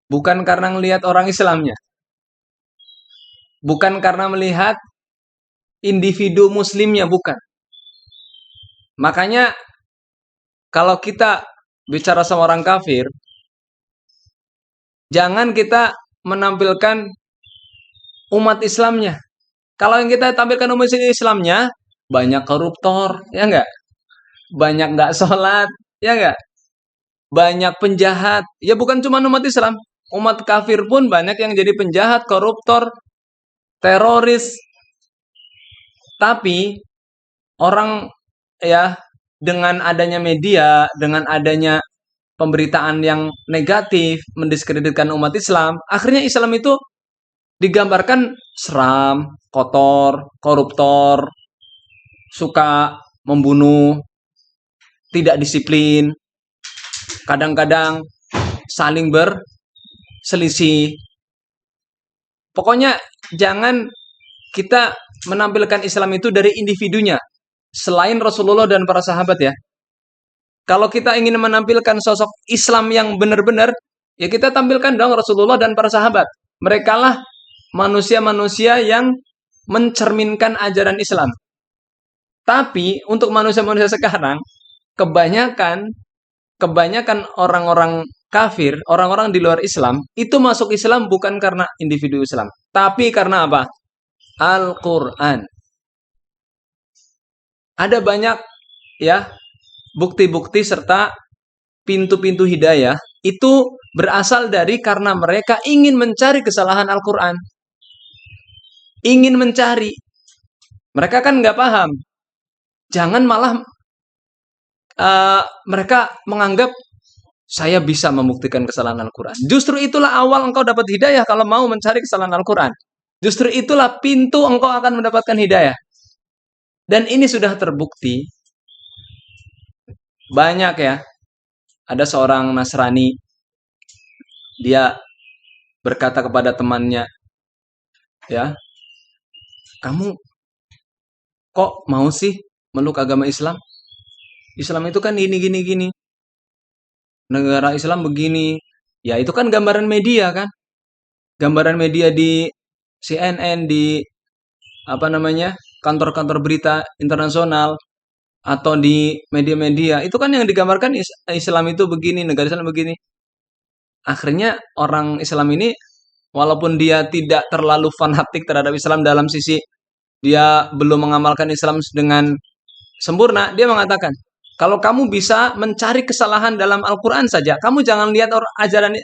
bukan karena melihat orang Islamnya, bukan karena melihat individu muslimnya, bukan. Makanya kalau kita bicara sama orang kafir, jangan kita menampilkan umat Islamnya. Kalau yang kita tampilkan umat Islamnya, banyak koruptor, ya enggak? Banyak nggak sholat, ya enggak? Banyak penjahat. Ya bukan cuma umat Islam. Umat kafir pun banyak yang jadi penjahat, koruptor, teroris. Tapi orang ya dengan adanya media, dengan adanya pemberitaan yang negatif, mendiskreditkan umat Islam, akhirnya Islam itu digambarkan seram, kotor, koruptor, suka membunuh, tidak disiplin, kadang-kadang saling berselisih. Pokoknya jangan kita menampilkan Islam itu dari individunya, selain Rasulullah dan para sahabat ya. Kalau kita ingin menampilkan sosok Islam yang benar-benar, ya kita tampilkan dong Rasulullah dan para sahabat. Mereka lah manusia-manusia yang mencerminkan ajaran Islam. Tapi untuk manusia-manusia sekarang, kebanyakan orang-orang kafir, orang-orang di luar Islam, itu masuk Islam bukan karena individu Islam, tapi karena apa? Al-Quran. Ada banyak ya bukti-bukti serta pintu-pintu hidayah itu berasal dari karena mereka ingin mencari kesalahan Al-Quran. Ingin mencari. Mereka kan nggak paham. Jangan malah mereka menganggap saya bisa membuktikan kesalahan Al-Quran. Justru itulah awal engkau dapat hidayah kalau mau mencari kesalahan Al-Quran. Justru itulah pintu engkau akan mendapatkan hidayah. Dan ini sudah terbukti. Banyak ya. Ada seorang Nasrani. Dia berkata kepada temannya, ya, kamu kok mau sih meluk agama Islam? Islam itu kan gini, gini, gini. Negara Islam begini. Ya itu kan gambaran media kan. Gambaran media di CNN, di apa namanya, kantor-kantor berita internasional, atau di media-media. Itu kan yang digambarkan Islam itu begini, negara Islam begini. Akhirnya orang Islam ini, walaupun dia tidak terlalu fanatik terhadap Islam dalam sisi dia belum mengamalkan Islam dengan sempurna, dia mengatakan, kalau kamu bisa mencari kesalahan dalam Al-Quran saja, kamu jangan lihat ajaran,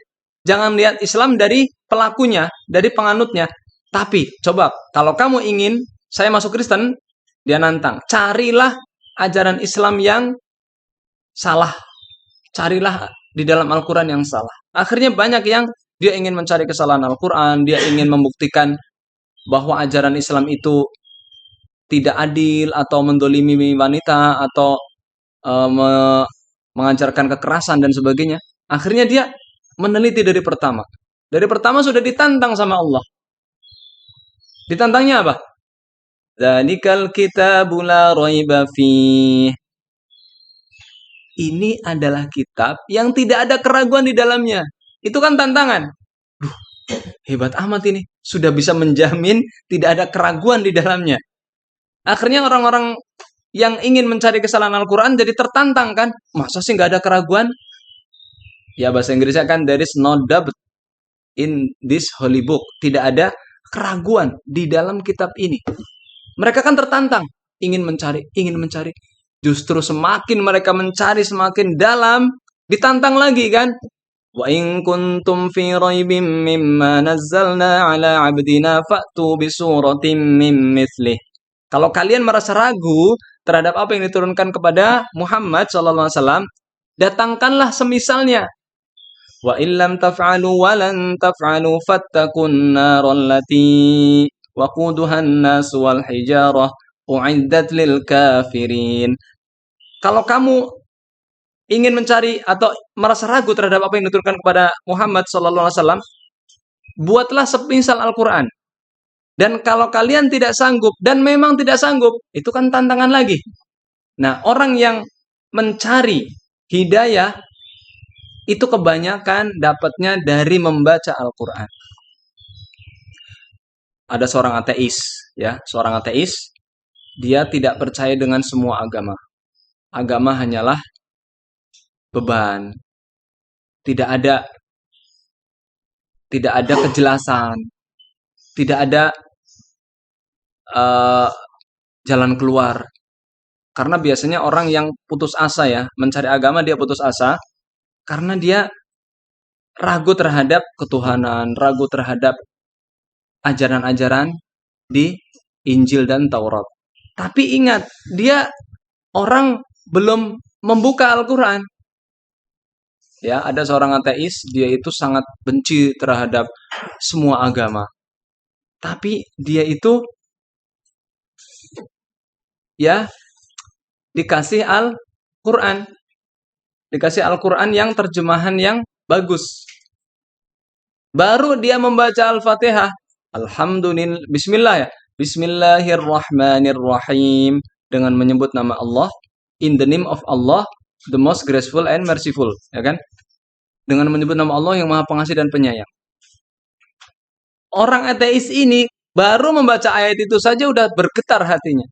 jangan lihat Islam dari pelakunya, dari penganutnya. Tapi coba, kalau kamu ingin saya masuk Kristen, dia nantang, carilah ajaran Islam yang salah. Carilah di dalam Al-Quran yang salah. Akhirnya banyak yang dia ingin mencari kesalahan Al-Quran, dia ingin membuktikan bahwa ajaran Islam itu tidak adil atau mendolimi wanita atau mengajarkan kekerasan dan sebagainya. Akhirnya dia meneliti dari pertama. Dari pertama sudah ditantang sama Allah. Ditantangnya apa? Dzalikal kitabu la raiba fih. Ini adalah kitab yang tidak ada keraguan di dalamnya. Itu kan tantangan. Duh, hebat amat ini. Sudah bisa menjamin tidak ada keraguan di dalamnya. Akhirnya orang-orang yang ingin mencari kesalahan Al-Quran jadi tertantang kan. Masa sih nggak ada keraguan? Ya bahasa Inggrisnya kan there is no doubt in this holy book. Tidak ada keraguan di dalam kitab ini. Mereka kan tertantang. Ingin mencari. Justru semakin mereka mencari semakin dalam. Ditantang lagi kan. Wa in kuntum fi raibim mimma nazzalna ala abdina fa'tu bisuratim min mithlih. Kalau kalian merasa ragu terhadap apa yang diturunkan kepada Muhammad SAW, datangkanlah semisalnya. Wa illam taf'alu wa lan taf'alu fattakun naral lati waquduhan nas wal hijarah u'iddat lil kafirin. Kalau kamu ingin mencari atau merasa ragu terhadap apa yang diturunkan kepada Muhammad SAW, buatlah semisal Al-Quran. Dan kalau kalian tidak sanggup, dan memang tidak sanggup, itu kan tantangan lagi. Nah, orang yang mencari hidayah, itu kebanyakan dapatnya dari membaca Al-Quran. Ada seorang ateis, ya, seorang ateis, dia tidak percaya dengan semua agama. Agama hanyalah beban. Tidak ada kejelasan. Tidak ada jalan keluar. Karena biasanya orang yang putus asa ya, mencari agama dia putus asa karena dia ragu terhadap ketuhanan, ragu terhadap ajaran-ajaran di Injil dan Taurat. Tapi ingat, dia orang belum membuka Al-Quran. Ya, ada seorang ateis, dia itu sangat benci terhadap semua agama. Tapi dia itu ya dikasih Al-Quran. Dikasih Al-Quran yang terjemahan yang bagus. Baru dia membaca Al-Fatihah. Alhamdulillah, Bismillah ya. Bismillahirrahmanirrahim. Dengan menyebut nama Allah. In the name of Allah, the most graceful and merciful. Ya kan? Dengan menyebut nama Allah yang maha pengasih dan penyayang. Orang ateis ini baru membaca ayat itu saja udah bergetar hatinya.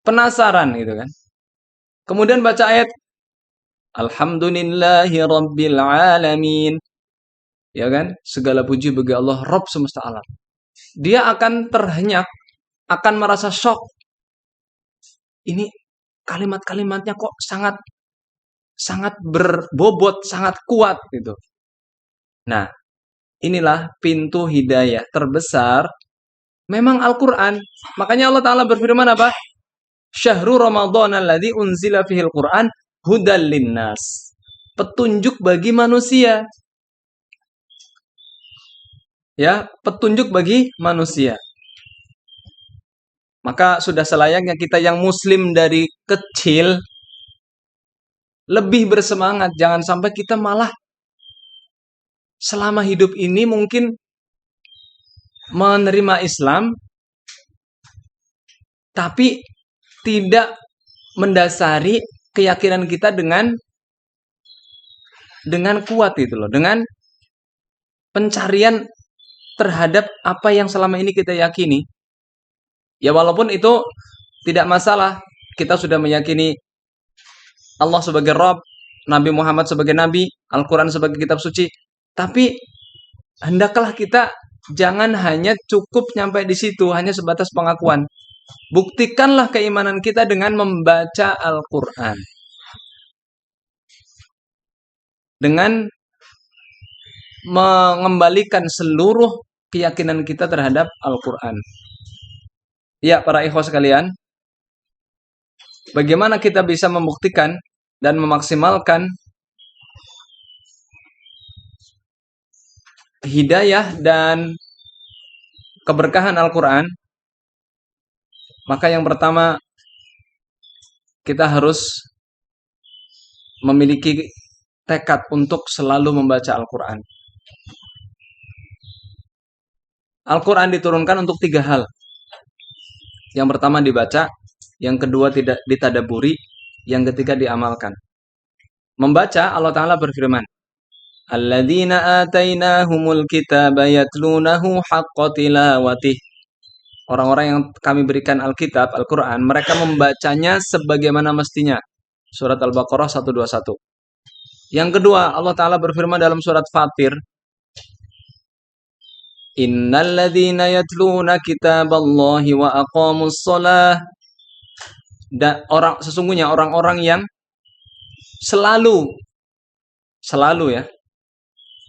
Penasaran gitu kan. Kemudian baca ayat Alhamdulillahi Rabbil Alamin. Ya kan? Segala puji bagi Allah Rabb semesta alam. Dia akan terhenyak, akan merasa shock. Ini kalimat-kalimatnya kok sangat berbobot, sangat kuat gitu. Nah, inilah pintu hidayah terbesar memang Al-Qur'an. Makanya Allah Ta'ala berfirman apa? Syahrul Ramadan alladzi unzila fihil Qur'an hudal linnas. Petunjuk bagi manusia. Ya, petunjuk bagi manusia. Maka sudah selayaknya kita yang muslim dari kecil lebih bersemangat. Jangan sampai kita malah selama hidup ini mungkin menerima Islam tapi tidak mendasari keyakinan kita dengan kuat itu loh, dengan pencarian terhadap apa yang selama ini kita yakini. Ya walaupun itu tidak masalah, kita sudah meyakini Allah sebagai Rabb, Nabi Muhammad sebagai Nabi, Al-Quran sebagai kitab suci. Tapi hendaklah kita jangan hanya cukup nyampe di situ, hanya sebatas pengakuan. Buktikanlah keimanan kita dengan membaca Al-Quran. Dengan mengembalikan seluruh keyakinan kita terhadap Al-Quran. Ya, para ikhwas sekalian, bagaimana kita bisa membuktikan dan memaksimalkan hidayah dan keberkahan Al-Quran? Maka yang pertama, kita harus memiliki tekad untuk selalu membaca Al-Quran. Al-Quran diturunkan untuk 3 hal. Yang pertama dibaca, yang kedua tidak ditadaburi, yang ketiga diamalkan. Membaca, Allah Ta'ala berfirman, Alladzina atainahumul kitaba yatlunahu haqqa tilawatih. Orang-orang yang kami berikan Alkitab, Al-Quran, mereka membacanya sebagaimana mestinya. Surat Al-Baqarah 121. Yang kedua, Allah Ta'ala berfirman dalam surat Fatir, Innalladzina yatluna kitaballahi wa aqamus shalah. Dan sesungguhnya orang-orang yang selalu ya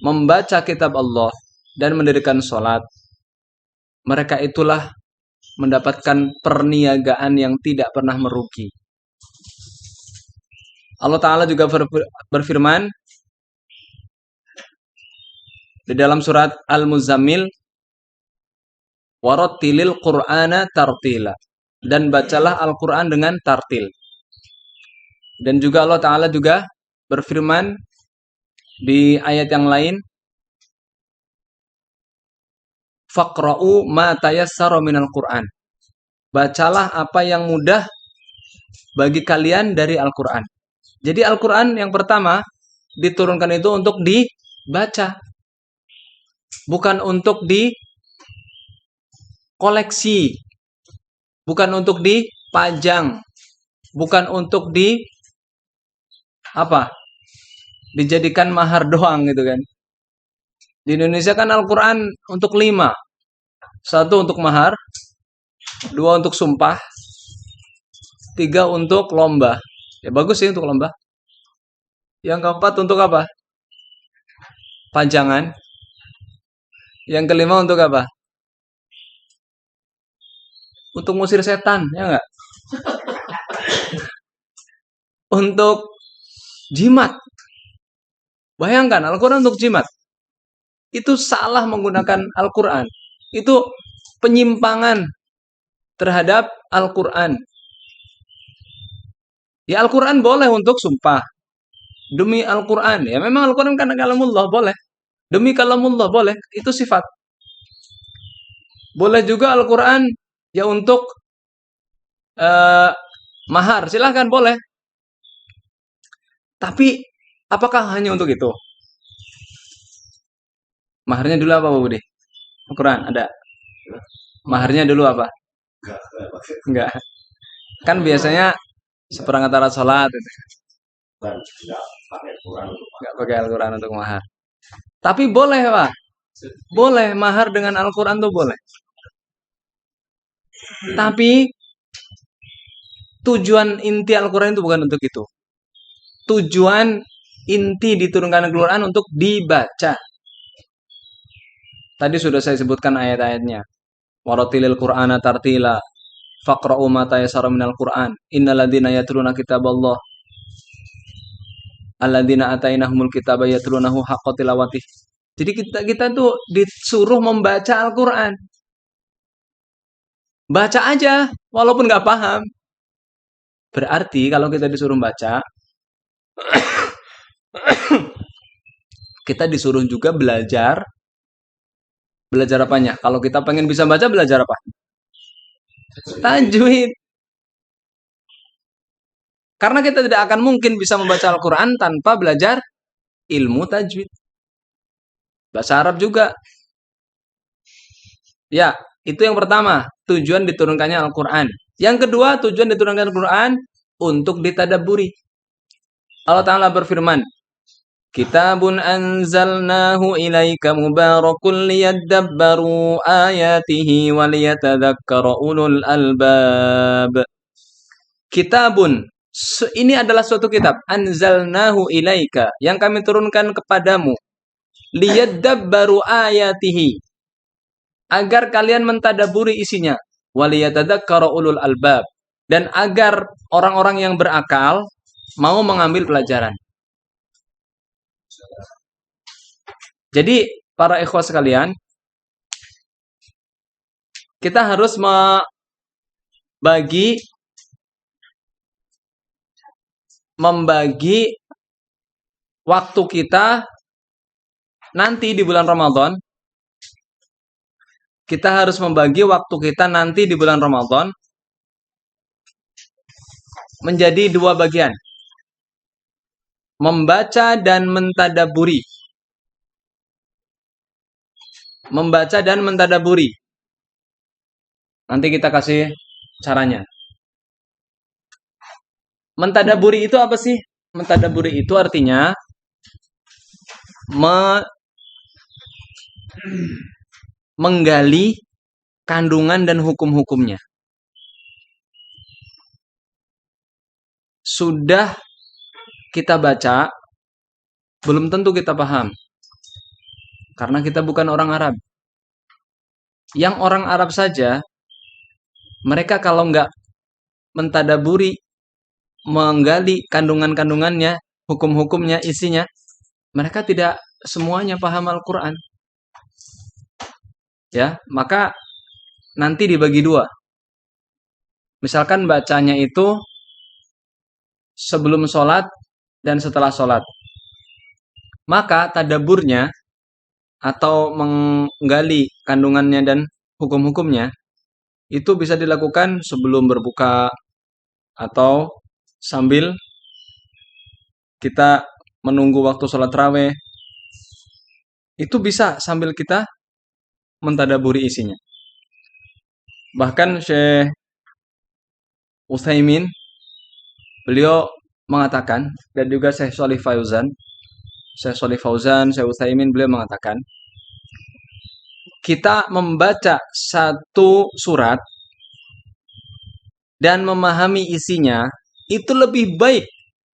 membaca kitab Allah dan mendirikan sholat, mereka itulah mendapatkan perniagaan yang tidak pernah merugi. Allah Ta'ala juga berfirman di dalam surat Al-Muzammil, warattilil Qur'ana tartila. Dan bacalah Al-Quran dengan tartil. Dan juga Allah Ta'ala juga berfirman di ayat yang lain, faqra'u ma tayassara minal Qur'an. Bacalah apa yang mudah bagi kalian dari Al-Quran. Jadi Al-Quran yang pertama diturunkan itu untuk dibaca. Bukan untuk dikoleksi. Bukan untuk dipajang. Bukan untuk dijadikan mahar doang gitu kan. Di Indonesia kan Al-Quran untuk 5. 1 untuk mahar, 2 untuk sumpah, 3 untuk lomba. Ya bagus sih untuk lomba. Yang keempat untuk apa? Pajangan. Yang kelima untuk apa? Untuk ngusir setan, ya enggak? untuk jimat. Bayangkan Al-Quran untuk jimat. Itu salah menggunakan Al-Quran. Itu penyimpangan terhadap Al-Quran. Ya Al-Quran boleh untuk sumpah. Demi Al-Quran. Ya memang Al-Quran karena kalamullah boleh. Demi kalamullah boleh. Itu sifat. Boleh juga Al-Quran ya untuk eh, mahar. Silahkan boleh. Tapi apakah hanya untuk itu? Maharnya dulu apa, Bu Budi? Al-Quran ada. Maharnya dulu apa? Enggak. Kan biasanya seperangkat alat sholat. Enggak pakai Al-Quran untuk mahar. Tapi boleh, Pak. Boleh. Mahar dengan Al-Quran tuh boleh. Tapi tujuan inti Al-Quran itu bukan untuk itu. Tujuan inti diturunkan Al-Quran untuk dibaca. Tadi sudah saya sebutkan ayat-ayatnya. Waratilil Qur'ana tartila. Faqra'u ma tayassara minal Qur'an. Innal ladzina yatluna kitaballah. Alladzina atainahumul kitaba yatlunahu haqqa tilawatih. Jadi kita tuh disuruh membaca Al-Qur'an. Baca aja walaupun nggak paham. Berarti kalau kita disuruh baca, kita disuruh juga belajar. Belajar apanya? Kalau kita pengen bisa baca, belajar apa? Tajwid. Karena kita tidak akan mungkin bisa membaca Al-Quran tanpa belajar ilmu tajwid. Bahasa Arab juga. Ya, itu yang pertama. Tujuan diturunkannya Al-Quran. Yang kedua, tujuan diturunkan Al-Quran untuk ditadaburi. Allah Ta'ala berfirman, Kitabun anzalnahu ilaika mubarakun liyadabbaru ayatihi waliyatadhakkara ulul albab. Kitabun, ini adalah suatu kitab. Anzalnahu ilaika, yang kami turunkan kepadamu. Liyadabbaru ayatihi, agar kalian mentadaburi isinya. Waliyatadzakkara ulul albab, dan agar orang-orang yang berakal mau mengambil pelajaran. Jadi para ikhwah sekalian, kita harus membagi waktu kita nanti di bulan Ramadan. Kita harus membagi waktu kita nanti di bulan Ramadan menjadi dua bagian. Membaca dan mentadaburi. Membaca dan mentadaburi. Nanti kita kasih caranya. Mentadaburi itu apa sih? Mentadaburi itu artinya menggali kandungan dan hukum-hukumnya. Sudah kita baca, belum tentu kita paham. Karena kita bukan orang Arab. Yang orang Arab saja, mereka kalau nggak mentadaburi, menggali kandungan-kandungannya, hukum-hukumnya, isinya, mereka tidak semuanya paham Al-Quran. Ya, maka nanti dibagi dua. Misalkan bacanya itu sebelum sholat dan setelah sholat. Maka tadaburnya atau menggali kandungannya dan hukum-hukumnya itu bisa dilakukan sebelum berbuka atau sambil kita menunggu waktu sholat raweh. Itu bisa sambil kita mentadaburi isinya. Bahkan Syekh Utsaimin beliau mengatakan, dan juga Syekh Shalih Fauzan, Syekh Utsaimin beliau mengatakan, kita membaca satu surat dan memahami isinya itu lebih baik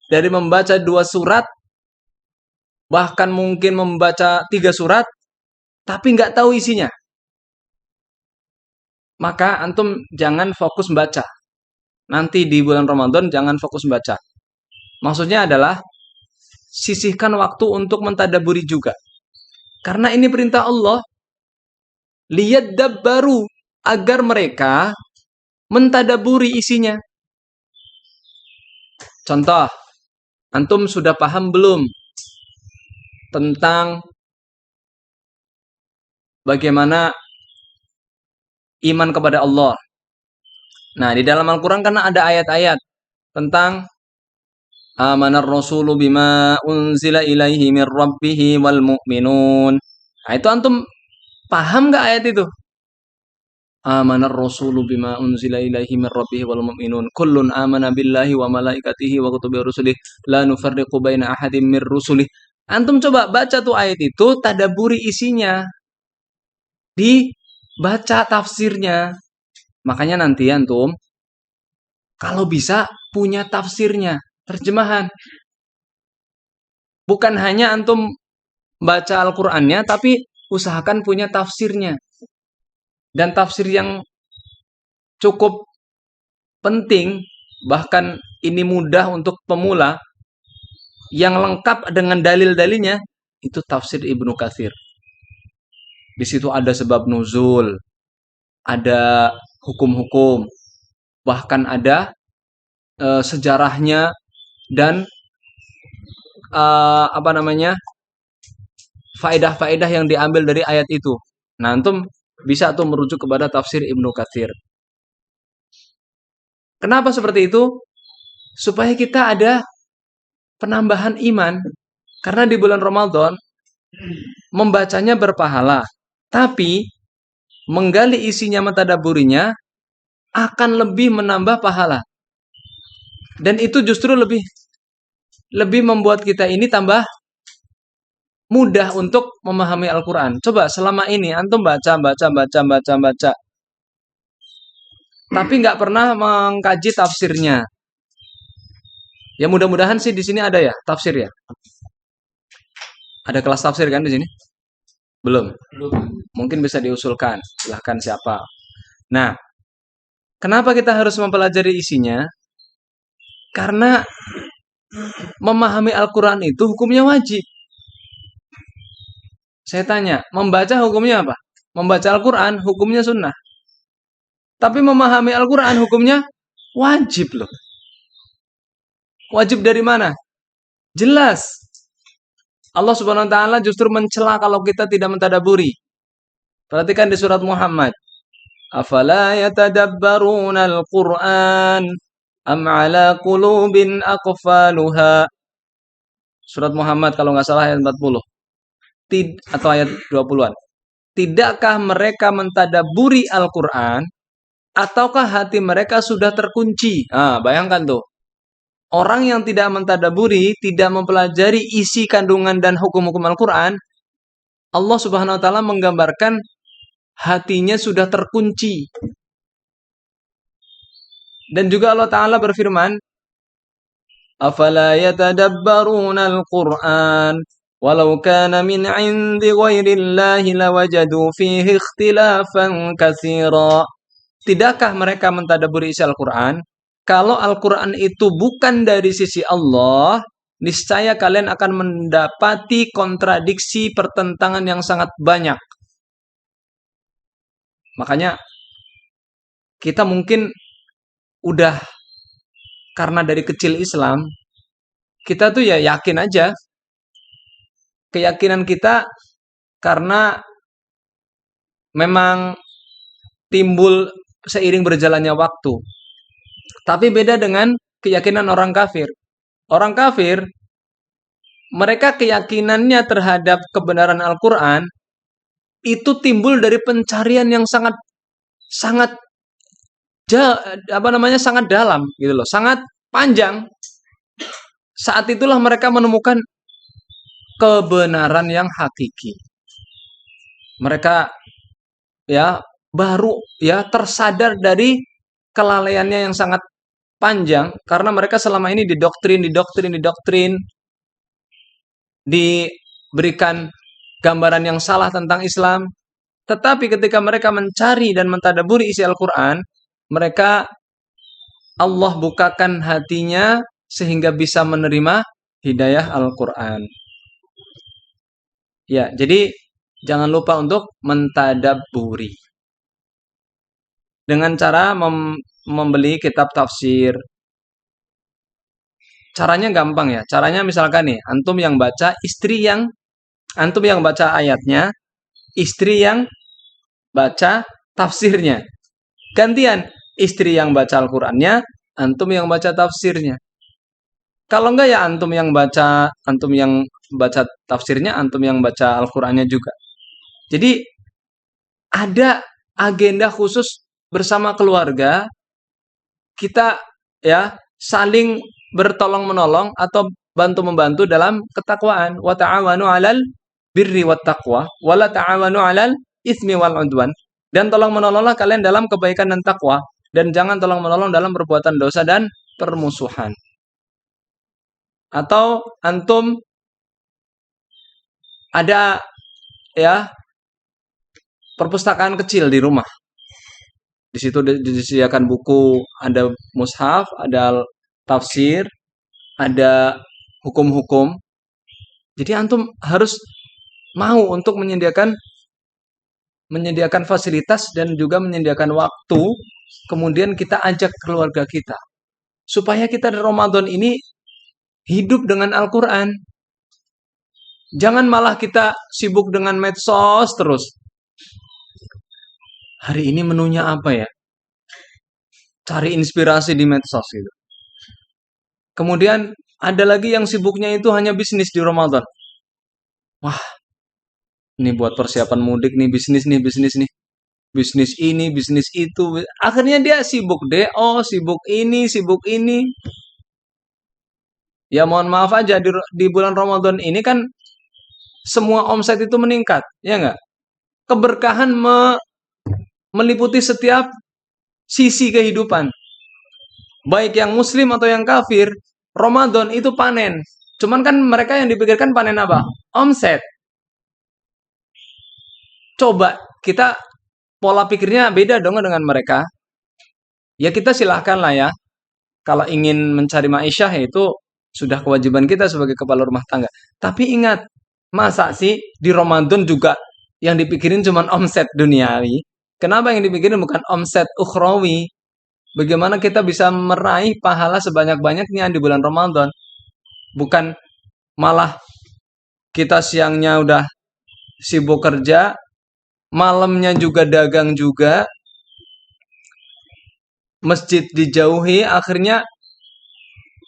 dari membaca dua surat, bahkan mungkin membaca 3 surat tapi nggak tahu isinya. Maka antum jangan fokus baca. Nanti di bulan Ramadan jangan fokus baca. Maksudnya adalah sisihkan waktu untuk mentadaburi juga. Karena ini perintah Allah. Liyadabbaru, agar mereka mentadaburi isinya. Contoh, antum sudah paham belum tentang bagaimana iman kepada Allah? Nah, di dalam Al-Quran kan ada ayat-ayat tentang amanar rasulu bima unzila ilaihi mir rabbihi wal mu'minun. Nah, itu antum paham nggak ayat itu? Amanar rasulu bima unzila ilaihi mir rabbihi wal mu'minun. Kullun amana billahi wa malaikatihi wa kutubihi rusulih la nufarriqu baina ahadim mir rusulih. Antum coba baca tuh ayat itu, tadaburi isinya. Dibaca tafsirnya. Makanya nanti antum kalau bisa punya tafsirnya, terjemahan. Bukan hanya antum baca Al-Qur'annya, tapi usahakan punya tafsirnya. Dan tafsir yang cukup penting, bahkan ini mudah untuk pemula, yang lengkap dengan dalil-dalilnya, itu tafsir Ibnu Katsir. Di situ ada sebab nuzul, ada hukum-hukum, bahkan ada sejarahnya dan faedah-faedah yang diambil dari ayat itu. Nah, antum bisa tuh merujuk kepada tafsir Ibnu Katsir. Kenapa seperti itu? Supaya kita ada penambahan iman. Karena di bulan Ramadan membacanya berpahala, tapi menggali isinya, mentadaburinya akan lebih menambah pahala. Dan itu justru lebih membuat kita ini tambah mudah untuk memahami Al-Quran. Coba selama ini antum baca, tapi nggak pernah mengkaji tafsirnya. Ya mudah-mudahan sih di sini ada ya tafsir ya. Ada kelas tafsir kan di sini? Belum. Mungkin bisa diusulkan. Silahkan siapa. Nah, kenapa kita harus mempelajari isinya? Karena memahami Al-Quran itu hukumnya wajib. Saya tanya, membaca hukumnya apa? Membaca Al-Quran hukumnya sunnah. Tapi memahami Al-Quran hukumnya wajib loh. Wajib dari mana? Jelas. Allah Subhanahu wa taala justru mencela kalau kita tidak mentadaburi. Perhatikan di surat Muhammad. Afala yatadabbaruna al-Qur'an am ala qulubin aqfaluha. Surat Muhammad kalau nggak salah ayat 40. Atau ayat 20-an. Tidakkah mereka mentadaburi Al-Quran ataukah hati mereka sudah terkunci? Nah, bayangkan tuh. Orang yang tidak mentadaburi, tidak mempelajari isi kandungan dan hukum-hukum Al-Quran, Allah Subhanahu wa taala menggambarkan hatinya sudah terkunci. Dan juga Allah Ta'ala berfirman, Afala yatadabbaruna al-Qur'an, walau kana min 'indi ghairillahi lawajadu fihi ikhtilafan katsira. Tidakkah mereka mentadaburi isi Al-Quran? Kalau Al-Quran itu bukan dari sisi Allah, niscaya kalian akan mendapati kontradiksi, pertentangan yang sangat banyak. Makanya kita mungkin udah karena dari kecil Islam, kita tuh ya yakin aja. Keyakinan kita karena memang timbul seiring berjalannya waktu. Tapi beda dengan keyakinan orang kafir. Orang kafir, mereka keyakinannya terhadap kebenaran Al-Quran itu timbul dari pencarian yang sangat sangat dalam gitu loh, sangat panjang. Saat itulah mereka menemukan kebenaran yang hakiki. Mereka ya baru ya tersadar dari kelalaiannya yang sangat panjang karena mereka selama ini didoktrin, diberikan gambaran yang salah tentang Islam. Tetapi ketika mereka mencari dan mentadaburi isi Al-Quran, mereka Allah bukakan hatinya sehingga bisa menerima hidayah Al-Quran. Ya, jadi jangan lupa untuk mentadabburi. Dengan cara membeli kitab tafsir. Caranya gampang ya. Caranya misalkan nih, antum yang baca ayatnya, istri yang baca tafsirnya. Gantian, istri yang baca Al-Qur'annya, antum yang baca tafsirnya. Kalau enggak ya antum yang baca tafsirnya, antum yang baca Al-Qur'annya juga. Jadi ada agenda khusus bersama keluarga, kita ya saling bertolong menolong atau bantu membantu dalam ketakwaan. Wa ta'awanu 'alal birri wat taqwa wa la ta'awanu 'alal ismi wal 'udwan. Dan tolong menolonglah kalian dalam kebaikan dan takwa, dan jangan tolong menolong dalam perbuatan dosa dan permusuhan. Atau antum ada ya perpustakaan kecil di rumah. Di situ disediakan buku, ada mushaf, ada tafsir, ada hukum-hukum. Jadi antum harus mau untuk menyediakan fasilitas dan juga menyediakan waktu, kemudian kita ajak keluarga kita supaya kita di Ramadan ini hidup dengan Al-Quran. Jangan malah kita sibuk dengan medsos terus. Hari ini menunya apa ya? Cari inspirasi di medsos gitu. Kemudian ada lagi yang sibuknya itu hanya bisnis di Ramadan. Wah, ini buat persiapan mudik nih, bisnis nih, bisnis nih. Bisnis ini, bisnis itu. Akhirnya dia sibuk DO, sibuk ini, sibuk ini. Ya mohon maaf aja, di bulan Ramadan ini kan semua omset itu meningkat, ya nggak? Keberkahan meliputi setiap sisi kehidupan. Baik yang muslim atau yang kafir, Ramadan itu panen. Cuman kan mereka yang dipikirkan panen apa? Omset. Coba kita pola pikirnya beda dong dengan mereka. Ya kita silahkan lah ya. Kalau ingin mencari ma'isyah itu sudah kewajiban kita sebagai kepala rumah tangga. Tapi ingat, masa sih di Ramadan juga yang dipikirin cuma omset duniawi? Kenapa yang dipikirin bukan omset ukhrawi? Bagaimana kita bisa meraih pahala sebanyak-banyaknya di bulan Ramadan? Bukan malah kita siangnya udah sibuk kerja, malamnya juga dagang juga, masjid dijauhi, akhirnya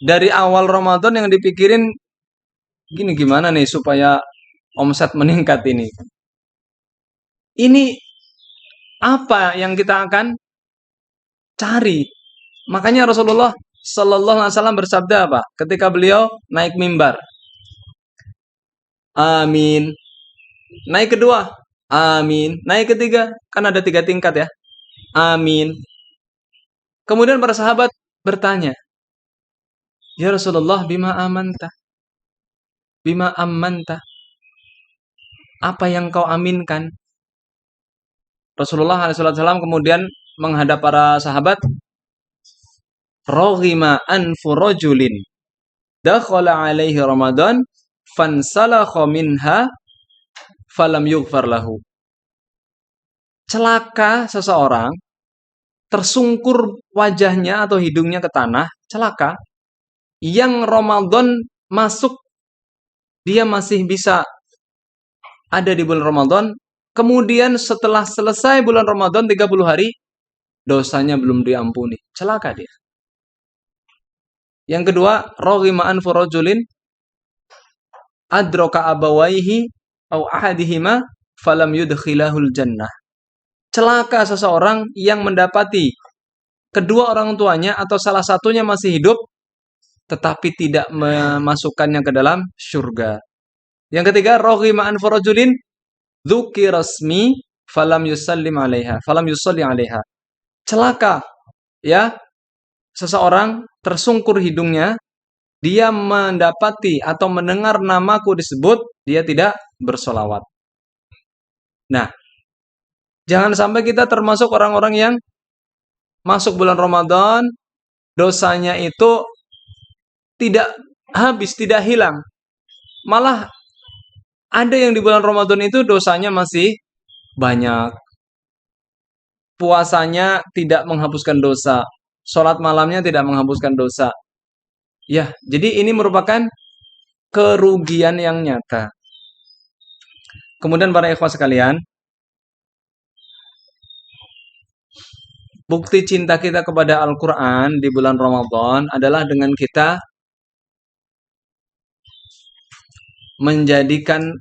dari awal Ramadan yang dipikirin gini gimana nih supaya omset meningkat ini. Ini apa yang kita akan cari? Makanya Rasulullah Sallallahu Alaihi Wasallam bersabda apa? Ketika beliau naik mimbar, amin. Naik kedua, amin. Naik ketiga, kan ada 3 tingkat ya, amin. Kemudian para sahabat bertanya, ya Rasulullah, bima amanta? Bima amanta? Apa yang kau aminkan? Rasulullah SAW kemudian menghadap para sahabat, roghima anfu rajulin dakhala alaihi Ramadan fansalakha minha falam yughfar lahu. Celaka seseorang, tersungkur wajahnya atau hidungnya ke tanah, celaka, yang Ramadan masuk, dia masih bisa ada di bulan Ramadan, kemudian setelah selesai bulan Ramadan 30 hari, dosanya belum diampuni. Celaka dia. Yang kedua, roghima anfu rajulin adroka abawaihi au ahadihima falam yudkhilahul jannah. Celaka seseorang yang mendapati kedua orang tuanya atau salah satunya masih hidup, tetapi tidak memasukkannya ke dalam surga. Yang ketiga, roghima anfu rajulin dzukira rasmi falam yusalli 'alaiha. Celaka ya, seseorang tersungkur hidungnya, dia mendapati atau mendengar namaku disebut, dia tidak bersolawat. Nah, jangan sampai kita termasuk orang-orang yang masuk bulan Ramadan, dosanya itu tidak habis, tidak hilang. Malah ada yang di bulan Ramadan itu dosanya masih banyak. Puasanya tidak menghapuskan dosa. Sholat malamnya tidak menghapuskan dosa. Ya, jadi ini merupakan kerugian yang nyata. Kemudian para ikhwah sekalian, bukti cinta kita kepada Al-Quran di bulan Ramadan adalah dengan kita menjadikan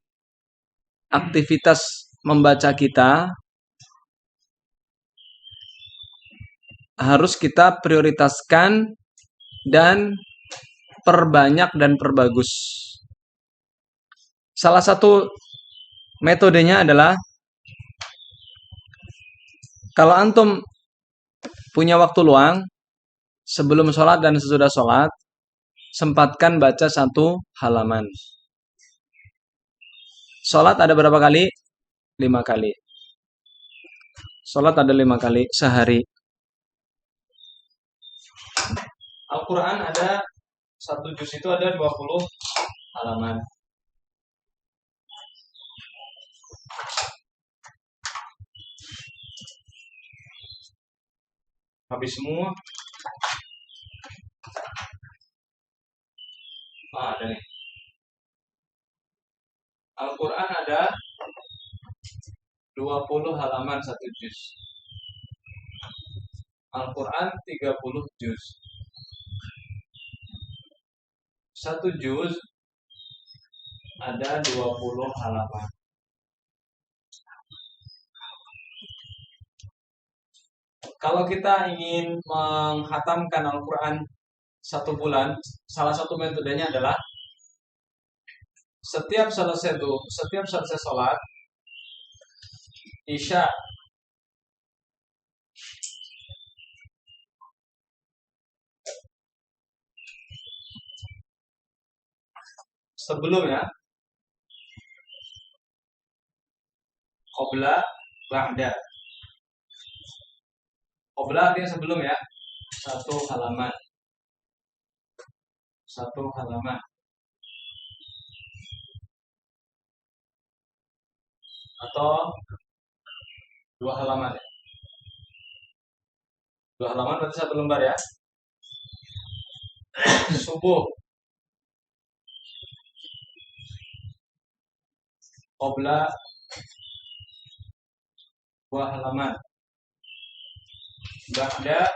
aktivitas membaca kita harus kita prioritaskan dan perbanyak dan perbagus. Salah satu metodenya adalah kalau antum punya waktu luang sebelum sholat dan sesudah sholat, sempatkan baca satu halaman. Sholat ada berapa kali? 5 kali. Sholat ada 5 kali sehari. Al-Quran ada satu juz itu ada 20 halaman. Habis semua. Ada nih. Al-Quran ada 20 halaman satu juz. Al-Quran 30 juz. Satu juz ada 20 halaman. Kalau kita ingin menghatamkan Al-Quran satu bulan, salah satu metodenya adalah setiap selesai sholat Isya sebelumnya qabla ba'da. Qabla artinya sebelum ya. Satu halaman. Atau 2 halaman ya. 2 halaman berarti 1 lembar ya. Subuh. Qabla 2 halaman. Ba'da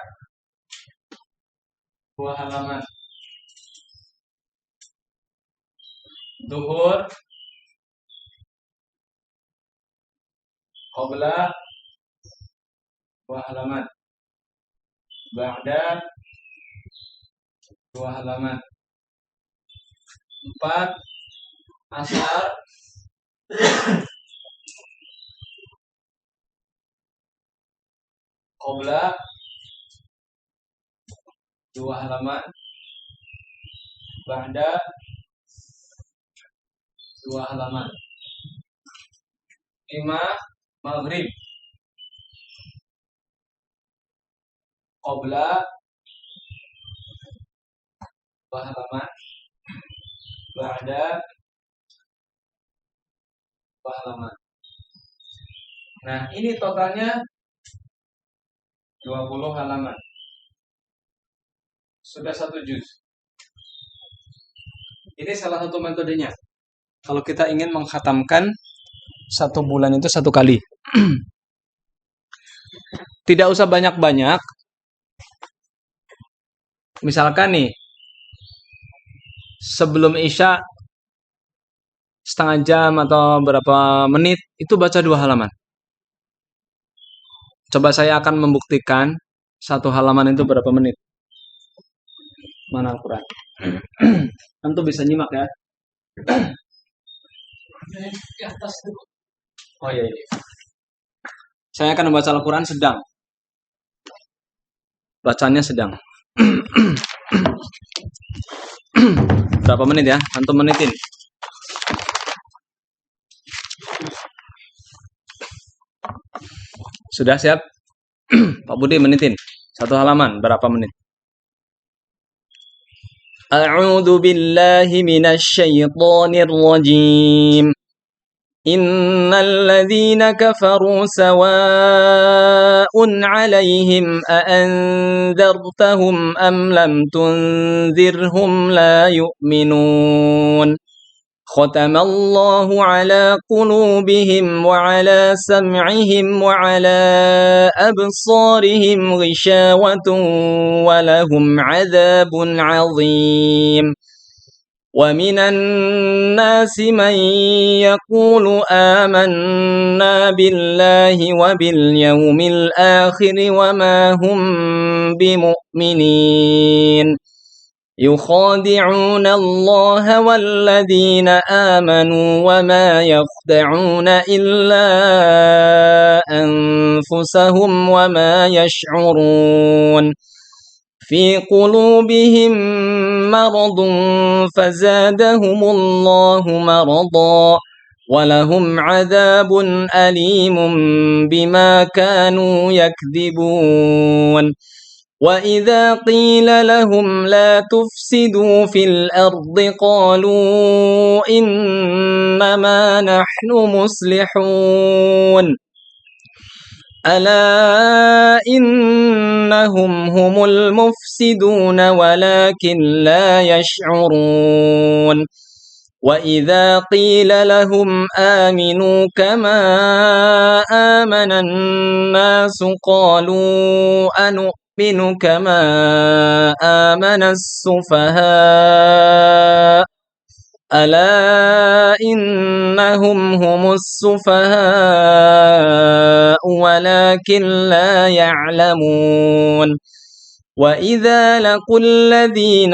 2 halaman. Duhur qabla 2 halaman. Ba'da 2 halaman. 4 asar qabla 2 halaman. Ba'da 2 halaman. 5 maghrib qabla 2 halaman. Ba'da 2 halaman. Nah, ini totalnya 20 halaman. Sudah 1 juz. Ini salah satu metodenya. Kalau kita ingin menghatamkan satu bulan itu 1 kali. Tidak usah banyak-banyak. Misalkan nih, sebelum Isya setengah jam atau berapa menit itu baca 2 halaman. Coba saya akan membuktikan 1 halaman itu berapa menit. Mana Al-Quran? Tentu bisa nyimak ya. Oh iya ini. Saya akan membaca Al-Quran sedang. Bacanya sedang. Berapa menit ya? Antum menitin. Sudah siap? Pak Budi menitin. 1 halaman berapa menit? أعوذ بالله من الشيطان الرجيم. إن الذين كفروا سواء عليهم أأنذرتهم أم لم تنذرهم لا يؤمنون. ختم الله على قلوبهم وعلى سمعهم وعلى أبصارهم غشاوة ولهم عذاب عظيم. ومن الناس من يقول آمنا بالله وباليوم الآخر وما هم بمؤمنين. يخادعون الله والذين آمنوا وما يخدعون إلا أنفسهم وما يشعرون. في قلوبهم مرض فزادهم الله مرضا ولهم عذاب أليم بما كانوا يكذبون. وإذا قيل لهم لا تفسدوا في الأرض قالوا إنما نحن مصلحون. ألا إنهم هم المفسدون ولكن لا يشعرون. وإذا قيل لهم آمنوا كما آمن الناس قالوا أنؤمن كما آمن السفهاء. ألا إنهم هم السفهاء ولكن لا يعلمون. وإذا لقوا الذين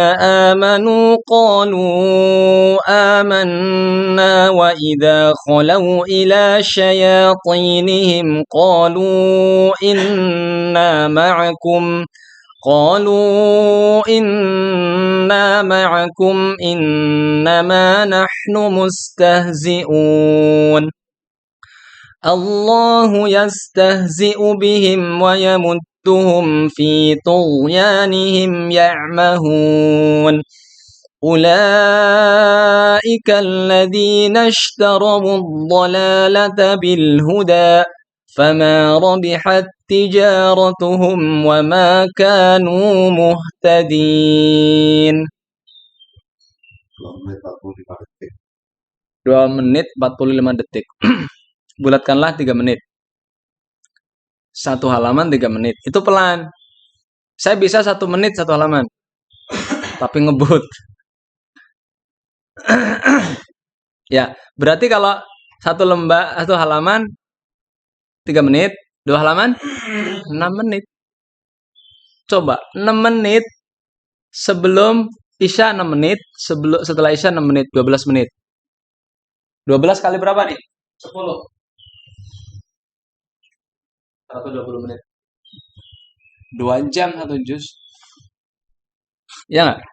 آمنوا قالوا آمنا وإذا خلوا إلى شياطينهم قالوا إنا معكم إنما نحن مستهزئون. الله يستهزئ بهم ويمدهم في طغيانهم يعمهون. أولئك الذين اشتروا الضلالة بالهدى فما ربحت تجارتهم وما كانوا مهتدين. 2 menit 45 detik. Bulatkanlah 3 menit. 1 halaman 3 menit. Itu pelan. Saya bisa 1 menit 1 halaman. Tapi ngebut. Ya, berarti kalau 1 halaman 3 menit, 2 halaman 6 menit. Coba 6 menit sebelum Isya 6 menit, setelah Isya 6 menit, 12 menit. 12 kali berapa nih? 10. 120 menit. 2 jam 1 juz. Ya nggak?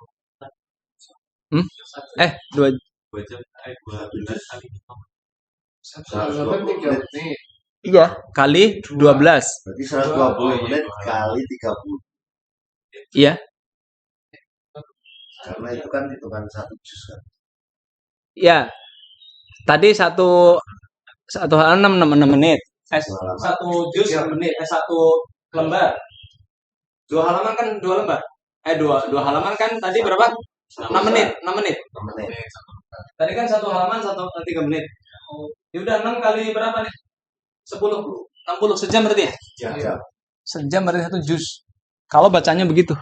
2 jam 12 kali. Iya, kali 12. Berarti 120 menit kali 30. Iya. Karena itu kan hitungan 1 juz kan. Ya. Tadi 1 halaman 6 menit. 1 juz 6 menit. 1 lembar. 2 halaman kan 2 lembar. 2 halaman kan tadi berapa? 6 menit. 6 menit. 6 menit. Tadi kan 1 halaman 3 menit. Ya udah 6 kali berapa nih? 10. 60 sejam berarti ya? Iya. Sejam berarti 1 juz. Kalau bacanya begitu.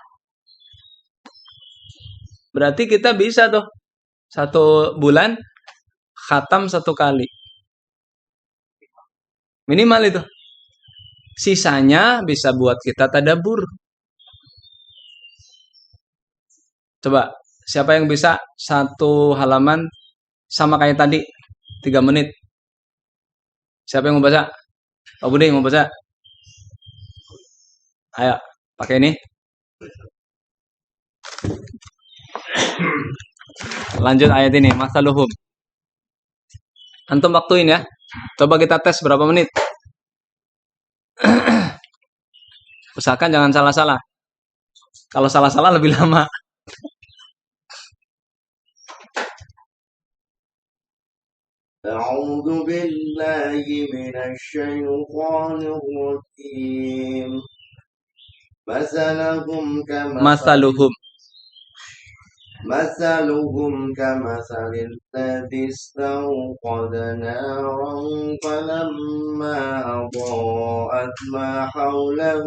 Berarti kita bisa tuh 1 bulan khatam 1 kali. Minimal itu. Sisanya bisa buat kita tadabbur. Coba, siapa yang bisa 1 halaman sama kayak tadi 3 menit? Siapa yang mau baca? Pak Budi mau baca? Ayo, pakai ini. Lanjut ayat ini, masaluhum. Antum waktuin ya. Coba kita tes berapa menit. Usahakan jangan salah-salah. Kalau salah-salah lebih lama. أعوذ بالله من الشيطان الرجيم مثلهم Masaluhum. كمثل الذي استوقد نارا فلما أضاءت ما حوله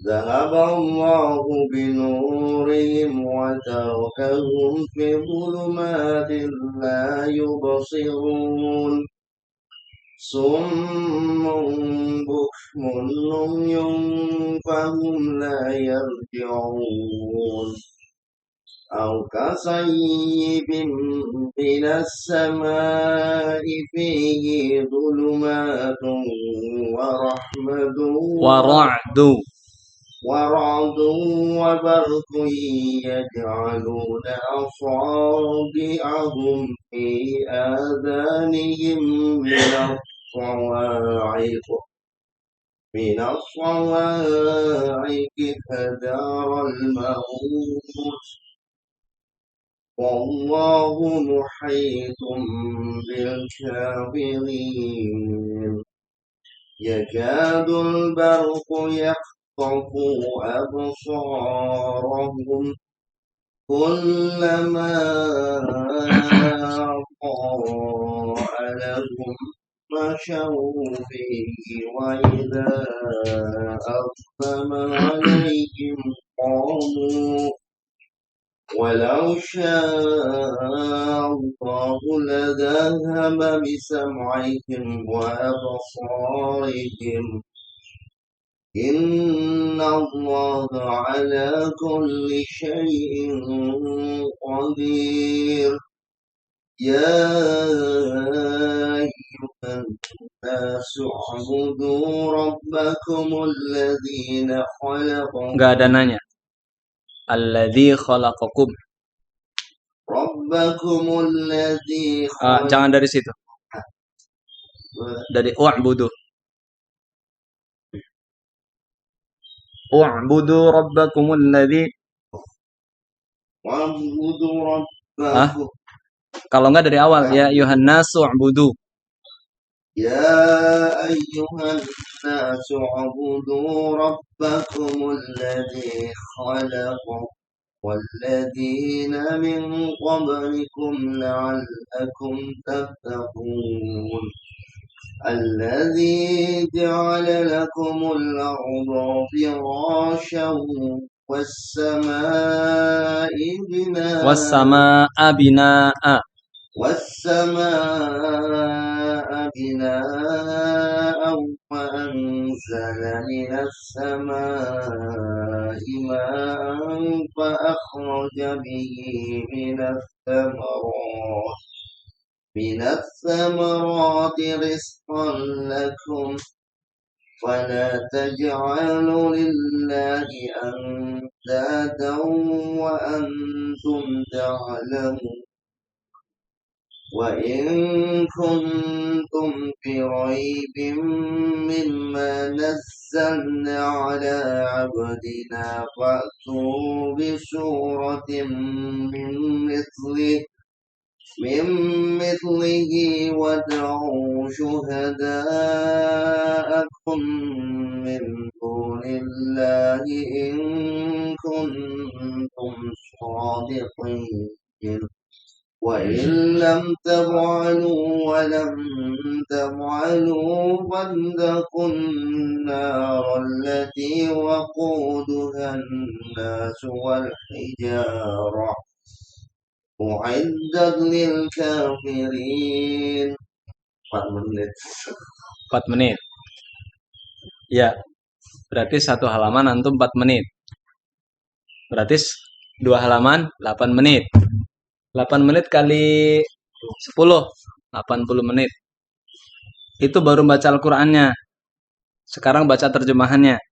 ذهب الله بنورهم وتركهم في ظلمات لا يبصرون صم بكم عمي فهم لا يرجعون أو كصيب من السماء فيه ظلمات Wara'du. ورعد وبرق يجعلون أصابعهم في آذانهم من الصواعق حذر الموت والله محيط بالكافرين يكاد البرق يخطف أبصارهم كلما أضاء لهم مشوا فيه وإذا أظلم عليهم قاموا ولو شاء الله لذهب بسمعهم وأبصارهم إن الله على كل شيء قدير يا أيها الناس اعبدوا ربكم الذين خلقكم Nggak ada nanya. Alladzi khalaqakum. ربكم الذي Jangan dari situ. Dari u'budu. U'budu rabbakumul ladzi. واعبدوا ربكم Kalau nggak dari awal ya ayuhan nasu u'budu. يا أيها الناس اعبدوا ربكم الذي خلقكم والذين من قبلكم لعلكم تتقون الذي جعل لكم الأرض فراشا والسماء بناء وأنزل من السماء ماء فأخرج به من الثمرات رزقا لكم فلا تجعلوا لله أندادا وأنتم تعلمون وإن كنتم في ريب مما نزلنا على عبدنا فأتوا بسورة من مثله وادعوا شهداءكم من دون الله إن كنتم صادقين وإن لم تفعلوا ولم تفعلوا فاتقوا النار التي وقودها الناس والحجارة أعدت للكافرين 4 menit 4 menit. Ya, berarti satu halaman antum 4 menit. Berarti 2 halaman 8 menit. 8 menit kali 10, 80 menit. Itu baru baca Al-Qur'annya. Sekarang baca terjemahannya.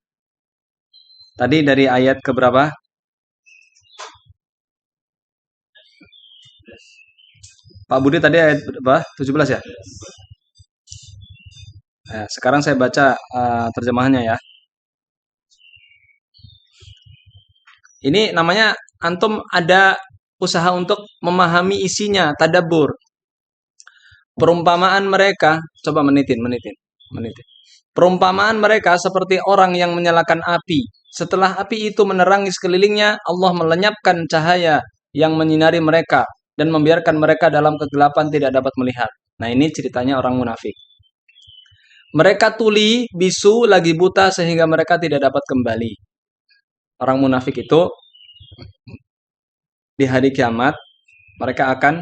Tadi dari ayat ke berapa? Pak Budi tadi ayat berapa? 17 ya? Nah, sekarang saya baca terjemahannya ya. Ini namanya antum ada usaha untuk memahami isinya, tadabbur. Perumpamaan mereka, coba menitin. Perumpamaan mereka seperti orang yang menyalakan api. Setelah api itu menerangi sekelilingnya, Allah melenyapkan cahaya yang menyinari mereka dan membiarkan mereka dalam kegelapan tidak dapat melihat. Nah, ini ceritanya orang munafik. Mereka tuli, bisu, lagi buta sehingga mereka tidak dapat kembali. Orang munafik itu di hari kiamat mereka akan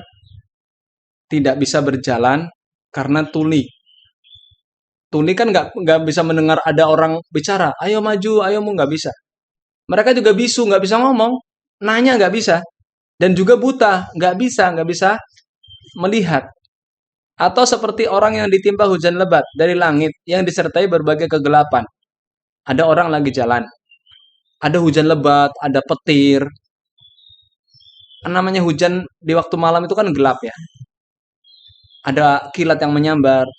tidak bisa berjalan karena tuli. Tuli kan nggak bisa mendengar ada orang bicara, ayo maju, ayo mau, nggak bisa. Mereka juga bisu, nggak bisa ngomong, nanya nggak bisa, dan juga buta, nggak bisa melihat. Atau seperti orang yang ditimpa hujan lebat dari langit yang disertai berbagai kegelapan. Ada orang lagi jalan, ada hujan lebat, ada petir. Namanya hujan di waktu malam itu kan gelap ya. Ada kilat yang menyambar.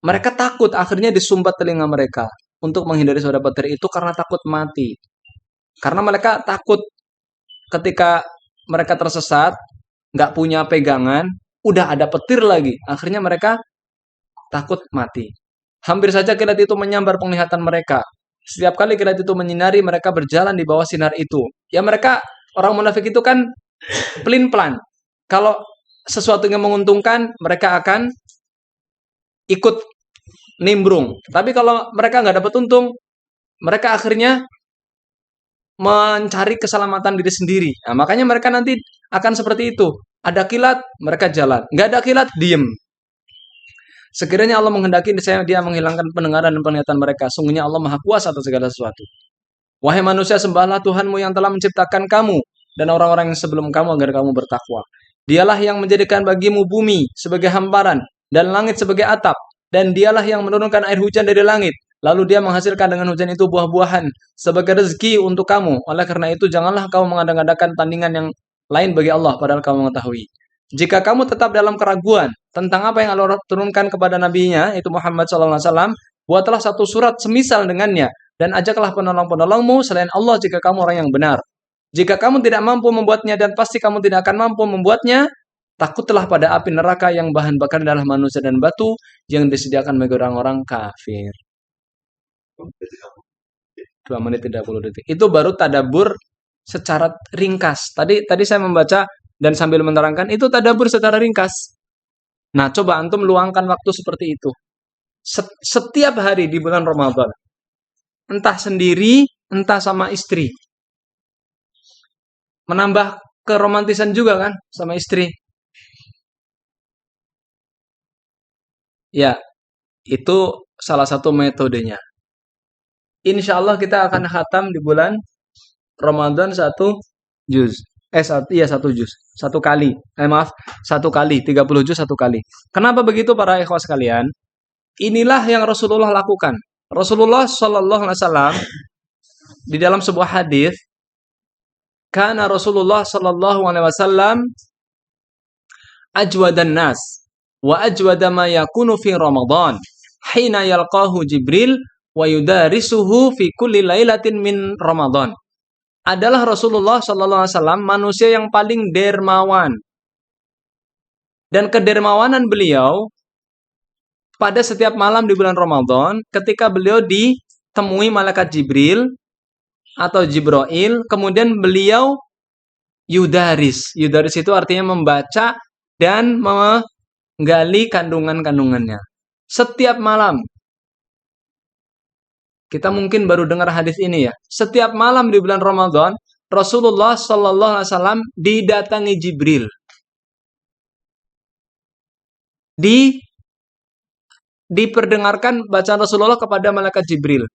Mereka takut, akhirnya disumbat telinga mereka untuk menghindari suara petir itu karena takut mati. Karena mereka takut ketika mereka tersesat, nggak punya pegangan, udah ada petir lagi. Akhirnya mereka takut mati. Hampir saja kilat itu menyambar penglihatan mereka. Setiap kali kilat itu menyinari, mereka berjalan di bawah sinar itu. Ya mereka, orang munafik itu kan pelin-pelan. Kalau sesuatu yang menguntungkan, mereka akan ikut nimbrung. Tapi kalau mereka nggak dapat untung, mereka akhirnya mencari keselamatan diri sendiri. Nah, makanya mereka nanti akan seperti itu. Ada kilat, mereka jalan. Nggak ada kilat, diem. Sekiranya Allah menghendaki, dia menghilangkan pendengaran dan penglihatan mereka. Sungguhnya Allah Maha Kuasa atas segala sesuatu. Wahai manusia, sembahlah Tuhanmu yang telah menciptakan kamu dan orang-orang yang sebelum kamu agar kamu bertakwa. Dialah yang menjadikan bagimu bumi sebagai hamparan dan langit sebagai atap. Dan dialah yang menurunkan air hujan dari langit. Lalu dia menghasilkan dengan hujan itu buah-buahan sebagai rezeki untuk kamu. Oleh karena itu, janganlah kamu mengadakan tandingan yang lain bagi Allah, padahal kamu mengetahui. Jika kamu tetap dalam keraguan tentang apa yang Allah turunkan kepada nabinya, itu Muhammad SAW, buatlah satu surat semisal dengannya, dan ajaklah penolong-penolongmu selain Allah jika kamu orang yang benar. Jika kamu tidak mampu membuatnya, dan pasti kamu tidak akan mampu membuatnya, takutlah pada api neraka yang bahan bakar adalah manusia dan batu yang disediakan bagi orang-orang kafir. 2 menit 30 detik. Itu baru tadabbur secara ringkas. Tadi saya membaca dan sambil menerangkan, itu tadabbur secara ringkas. Nah, coba antum luangkan waktu seperti itu. Setiap hari di bulan Ramadan. Entah sendiri, entah sama istri. Menambah keromantisan juga kan sama istri. Ya, itu salah satu metodenya. Insya Allah kita akan khatam di bulan Ramadan 1 juz. Satu juz. Satu kali. Maaf, 1 kali. 30 juz 1 kali. Kenapa begitu para ikhwah sekalian? Inilah yang Rasulullah lakukan. Rasulullah Shallallahu Alaihi Wasallam di dalam sebuah hadis, karena Rasulullah Shallallahu Alaihi Wasallam ajwadan nas wa ajwada ma yakunu fi Ramadan hina yalqahu Jibril wa yudarisuhu fi kulli lailatin min Ramadan. Adalah Rasulullah Shallallahu Alaihi Wasallam manusia yang paling dermawan, dan kedermawanan beliau pada setiap malam di bulan Ramadan ketika beliau ditemui malaikat Jibril atau Jibril, kemudian beliau yudaris. Yudaris itu artinya membaca dan menggali kandungan-kandungannya. Setiap malam. Kita mungkin baru dengar hadis ini ya. Setiap malam di bulan Ramadan, Rasulullah Shallallahu Alaihi Wasallam didatangi Jibril. Diperdengarkan bacaan Rasulullah kepada malaikat Jibril.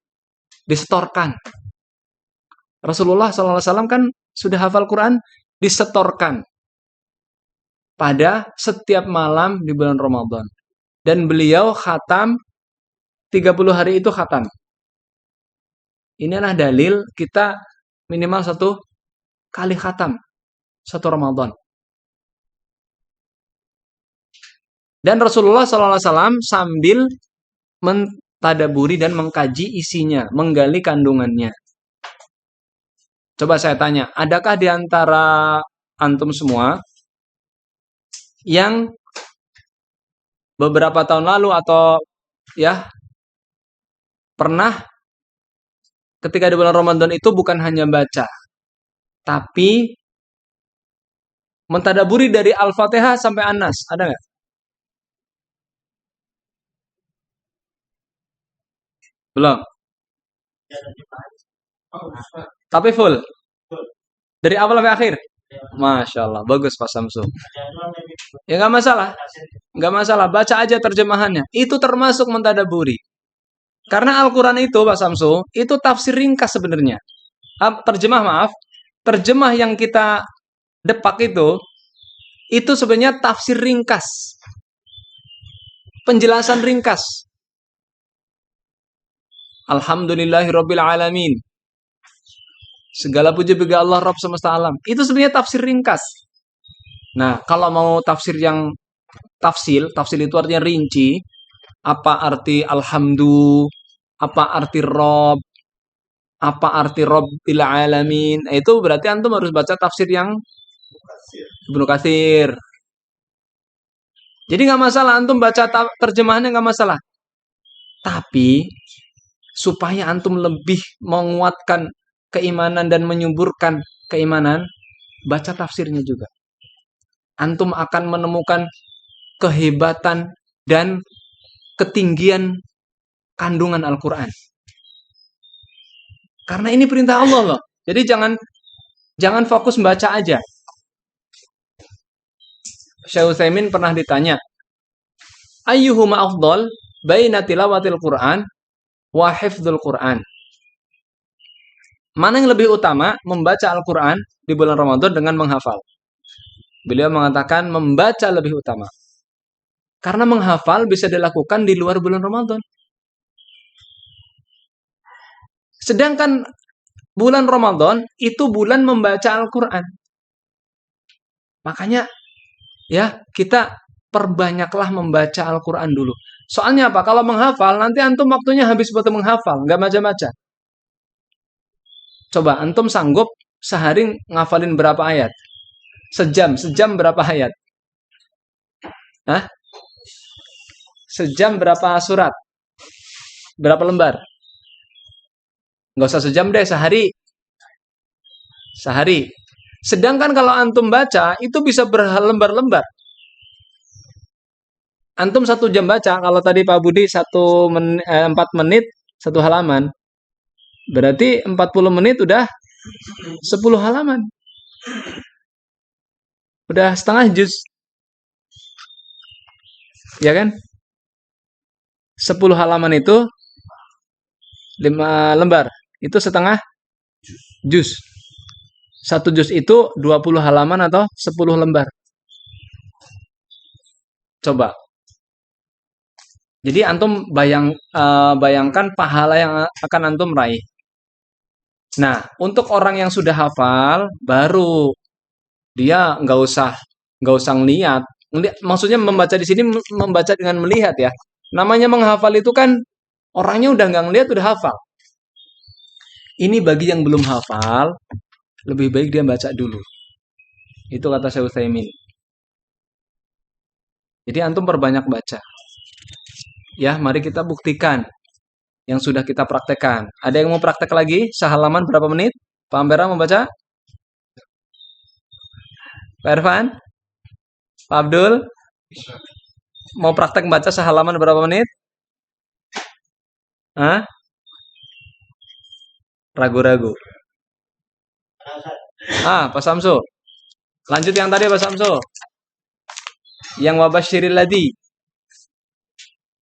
Disetorkan. Rasulullah SAW kan sudah hafal Quran, disetorkan pada setiap malam di bulan Ramadan. Dan beliau khatam 30 hari itu khatam. Inilah dalil kita minimal 1 kali khatam 1 Ramadan. Dan Rasulullah SAW sambil mentadaburi dan mengkaji isinya, menggali kandungannya. Coba saya tanya, adakah di antara antum semua yang beberapa tahun lalu atau ya pernah ketika di bulan Ramadan itu bukan hanya baca, tapi mentadaburi dari Al-Fatihah sampai An-Nas. Ada nggak? Belum. Tapi full. Dari awal sampai akhir. Masya Allah. Bagus Pak Samsu. Ya nggak masalah. Nggak masalah. Baca aja terjemahannya. Itu termasuk mentadaburi. Karena Al-Quran itu Pak Samsu, itu tafsir ringkas sebenarnya. Terjemah maaf. Terjemah yang kita depak itu sebenarnya tafsir ringkas. Penjelasan ringkas. Alhamdulillahirabbil alamin. Segala puji bagi Allah Rabb semesta alam. Itu sebenarnya tafsir ringkas. Nah, kalau mau tafsir yang tafsil itu artinya rinci. Apa arti alhamdu? Apa arti Rabb? Apa arti Rabbil alamin? Itu berarti antum harus baca tafsir yang Ibnu Katsir. Jadi nggak masalah antum baca terjemahannya nggak masalah. Tapi supaya antum lebih menguatkan keimanan dan menyuburkan keimanan, baca tafsirnya juga. Antum akan menemukan kehebatan dan ketinggian kandungan Al-Quran. Karena ini perintah Allah loh. Jadi jangan fokus membaca aja. Syekh Utsaimin pernah ditanya, ayyuhuma afdal baina tilawatil Quran wa hifdzul Quran. Mana yang lebih utama membaca Al-Quran di bulan Ramadan dengan menghafal? Beliau mengatakan membaca lebih utama. Karena menghafal bisa dilakukan di luar bulan Ramadan. Sedangkan bulan Ramadan itu bulan membaca Al-Quran. Makanya ya kita perbanyaklah membaca Al-Quran dulu. Soalnya apa? Kalau menghafal nanti antum waktunya habis buat menghafal, nggak baca-baca. Coba antum sanggup sehari ngafalin berapa ayat? Sejam berapa ayat? Hah? Sejam berapa surat? Berapa lembar? Nggak usah sejam deh, sehari. Sehari. Sedangkan kalau antum baca, itu bisa berlembar-lembar. Antum 1 jam baca, kalau tadi Pak Budi 4 menit, 1 halaman. Berarti 40 menit udah 10 halaman. Udah setengah juz. Ya kan? 10 halaman itu 5 lembar. Itu setengah juz. 1 juz itu 20 halaman atau 10 lembar. Coba. Jadi antum bayangkan pahala yang akan antum raih. Nah, untuk orang yang sudah hafal, baru dia nggak usah ngelihat. Maksudnya membaca di sini membaca dengan melihat ya. Namanya menghafal itu kan orangnya udah nggak ngelihat udah hafal. Ini bagi yang belum hafal, lebih baik dia baca dulu. Itu kata Syekh Utsaimin. Jadi antum perbanyak baca. Ya, mari kita buktikan yang sudah kita praktekkan. Ada yang mau praktek lagi? Sehalaman berapa menit? Pak Ambera mau baca? Pak Irfan? Pak Abdul? Mau praktek baca sehalaman berapa menit? Hah? Ragu-ragu. Pak Samsu. Lanjut yang tadi Pak Samsu. Yang wabasyiril ladzi.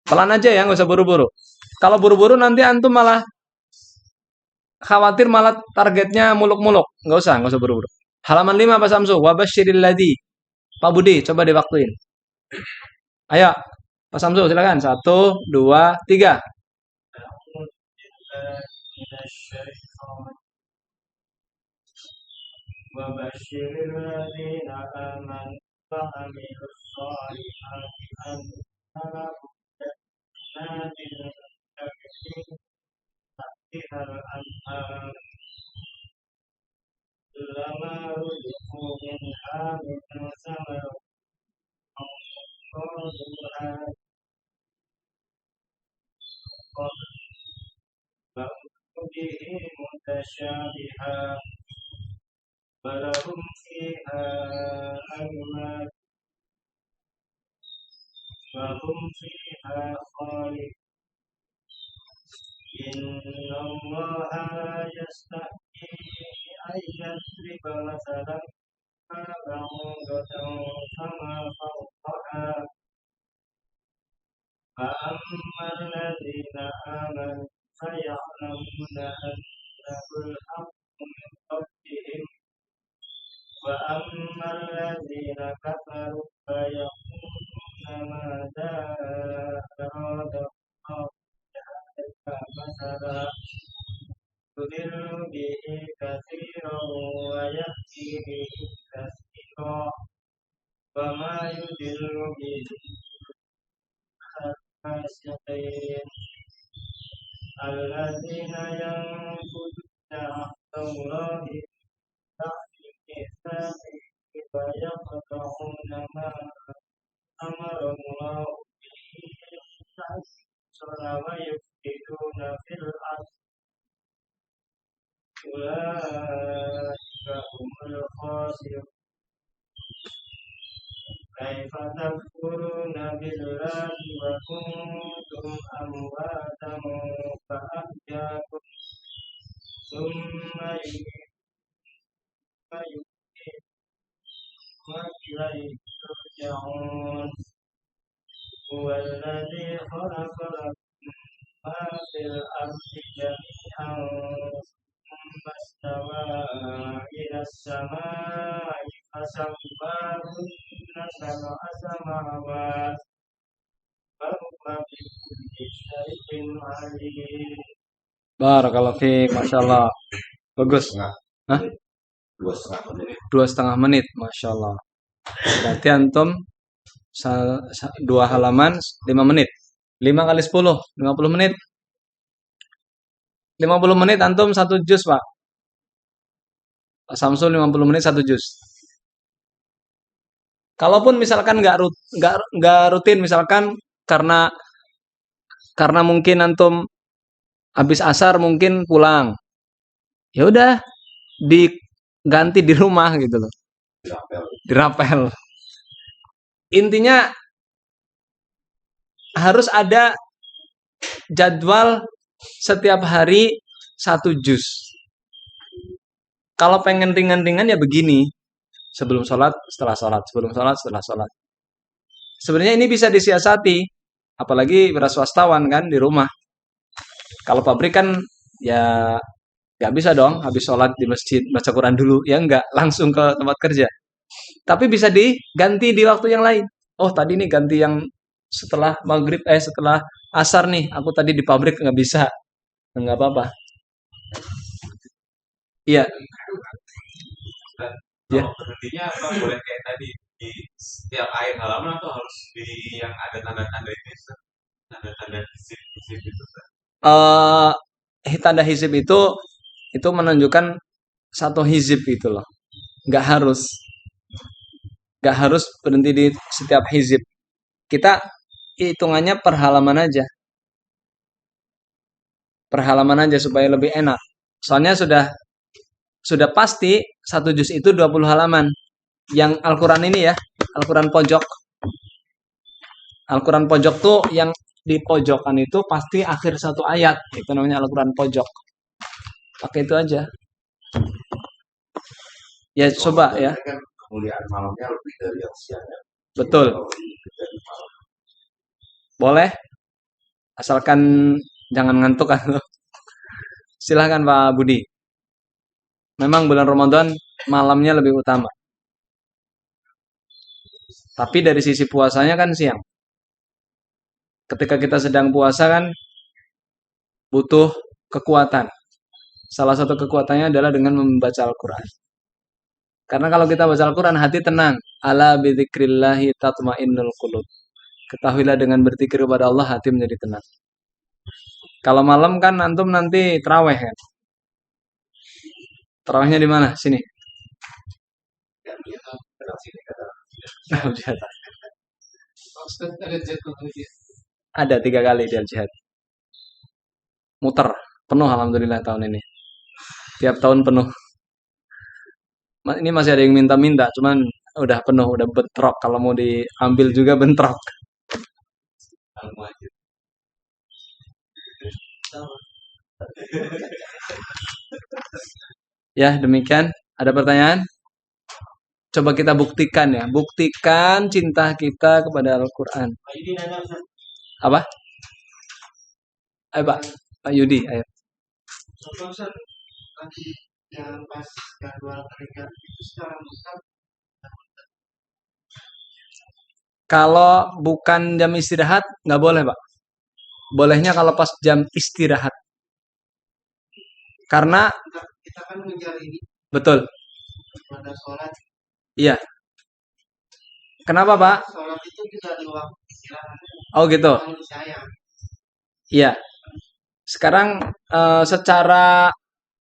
Pelan aja ya, nggak usah buru-buru. Kalau buru-buru nanti antum malah khawatir malah targetnya muluk-muluk. Nggak usah buru-buru. Halaman 5 Pak Samsu. Wabasyiril ladzi. Pak Budi, coba diwaktuin. Ayo, Pak Samsu silakan. 1, 2, 3. وبشر الذين آمنوا وعملوا الصالحات أن لهم جنات تجري من تحتها الأنهار كلما رزقوا منها من ثمر قالوا هذا فأتوا به متشابها ولهم فيها أزواج وهم فيها خالدون إن الله لا يستحيي أن يضرب مثلا ما بعوضة فما فوقها فأما الذين آمنوا فيعلمون أنه الحق من ربهم وأما الذين كفروا فيقولون ماذا أراد الله بهذا مثلا يضل به كثيرا ويهدي به كثيرا وما يضل به الفاسقين الذين ينقضون عهد الله بعد ميثاقه ويقطعون ما أمر الله به أن يوصل ويفسدون في الأرض أولئك هم الخاسرون كيف تكفرون بالله وكنتم أمواتا فأحياكم ثم يميتكم وإليه ترجعون هو الذي خلق لكم ما في الأرض جميعا ثم استوى إلى السماء فسواهن سبع سماوات وهو بكل شيء عليم. Barakallahu fiik, Masya Allah. Bagus. Hah? 2,5 menit, Masya Allah. Berarti antum 2 halaman 5 menit. 5 kali 10, 50 menit. 50 menit antum 1 juz, Pak. Pak Samsul 50 menit 1 juz. Kalaupun misalkan nggak rutin, misalkan karena mungkin antum habis asar mungkin pulang, ya udah diganti di rumah gitu loh, dirapel. Intinya harus ada jadwal setiap hari 1 juz. Kalau pengen ringan-ringan ya begini, sebelum sholat, setelah sholat, sebelum sholat, setelah sholat. Sebenarnya ini bisa disiasati, apalagi wiraswastawan kan di rumah. Kalau pabrik kan ya nggak bisa dong habis sholat di masjid baca Quran dulu, ya nggak langsung ke tempat kerja. Tapi bisa diganti di waktu yang lain. Oh tadi nih ganti yang setelah maghrib, setelah asar nih, aku tadi di pabrik nggak bisa, nggak apa-apa. Iya, ya. Kalau berhentinya apa boleh kayak tadi di setiap akhir halaman atau harus di yang ada tanda-tanda ini, Ustaz? Tanda-tanda sip itu, Ustaz. Tanda hizib itu menunjukkan satu hizib gitu loh. Nggak harus berhenti di setiap hizib. Kita hitungannya per halaman aja supaya lebih enak. Soalnya sudah pasti 1 juz itu 20 halaman. Yang Al-Quran ini ya, Al-Quran pojok. Al-Quran pojok tuh yang di pojokan itu pasti akhir 1 ayat. Itu namanya Al-Quran pojok. Pakai itu aja. Ya coba ya. Kan kemuliaan malamnya lebih dari yang siangnya. Betul. Boleh. Asalkan jangan ngantuk kan. Silahkan Pak Budi. Memang bulan Ramadan malamnya lebih utama. Tapi dari sisi puasanya kan siang. Ketika kita sedang puasa kan butuh kekuatan. Salah satu kekuatannya adalah dengan membaca Al-Quran. Karena kalau kita baca Al-Quran hati tenang. Ala bidzikrillahi tatmainnul qulub. Ketahuilah dengan berzikir kepada Allah hati menjadi tenang. Kalau malam kan antum nanti terawih kan. Terawihnya di mana? Sini. Dalam jihad. Ustaz ada jadwal lagi. Ada 3 kali dia jihad. Muter. Penuh alhamdulillah tahun ini. Tiap tahun penuh. Ini masih ada yang minta-minta, cuman udah penuh, udah bentrok. Kalau mau diambil juga bentrok. Ilmu aja. Ya, demikian. Ada pertanyaan? Coba kita buktikan ya. Buktikan cinta kita kepada Al-Quran. Pak Yudi ada Ustaz. Apa? Ayo Pak. Pak Yudi, ayo. Contoh Ustaz, tadi yang pas jadwal kerja itu secara mutlak Kalau bukan jam istirahat, nggak boleh Pak. Bolehnya kalau pas jam istirahat. Karena, kita kan mengejar ini betul. pada sholat. Iya. Kenapa Pak? Sholat itu juga di waktu istirahat. Oh gitu. Kalau saya Iya. Sekarang secara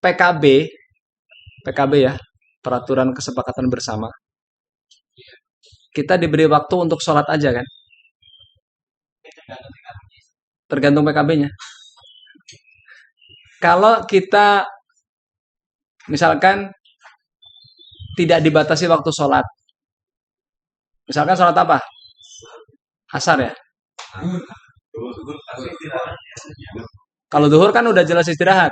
PKB ya, peraturan kesepakatan bersama. Kita diberi waktu untuk sholat aja kan? Tergantung PKB-nya. Kalau kita misalkan tidak dibatasi waktu sholat. Misalkan sholat apa? Asar ya? Kalau duhur kan udah jelas istirahat.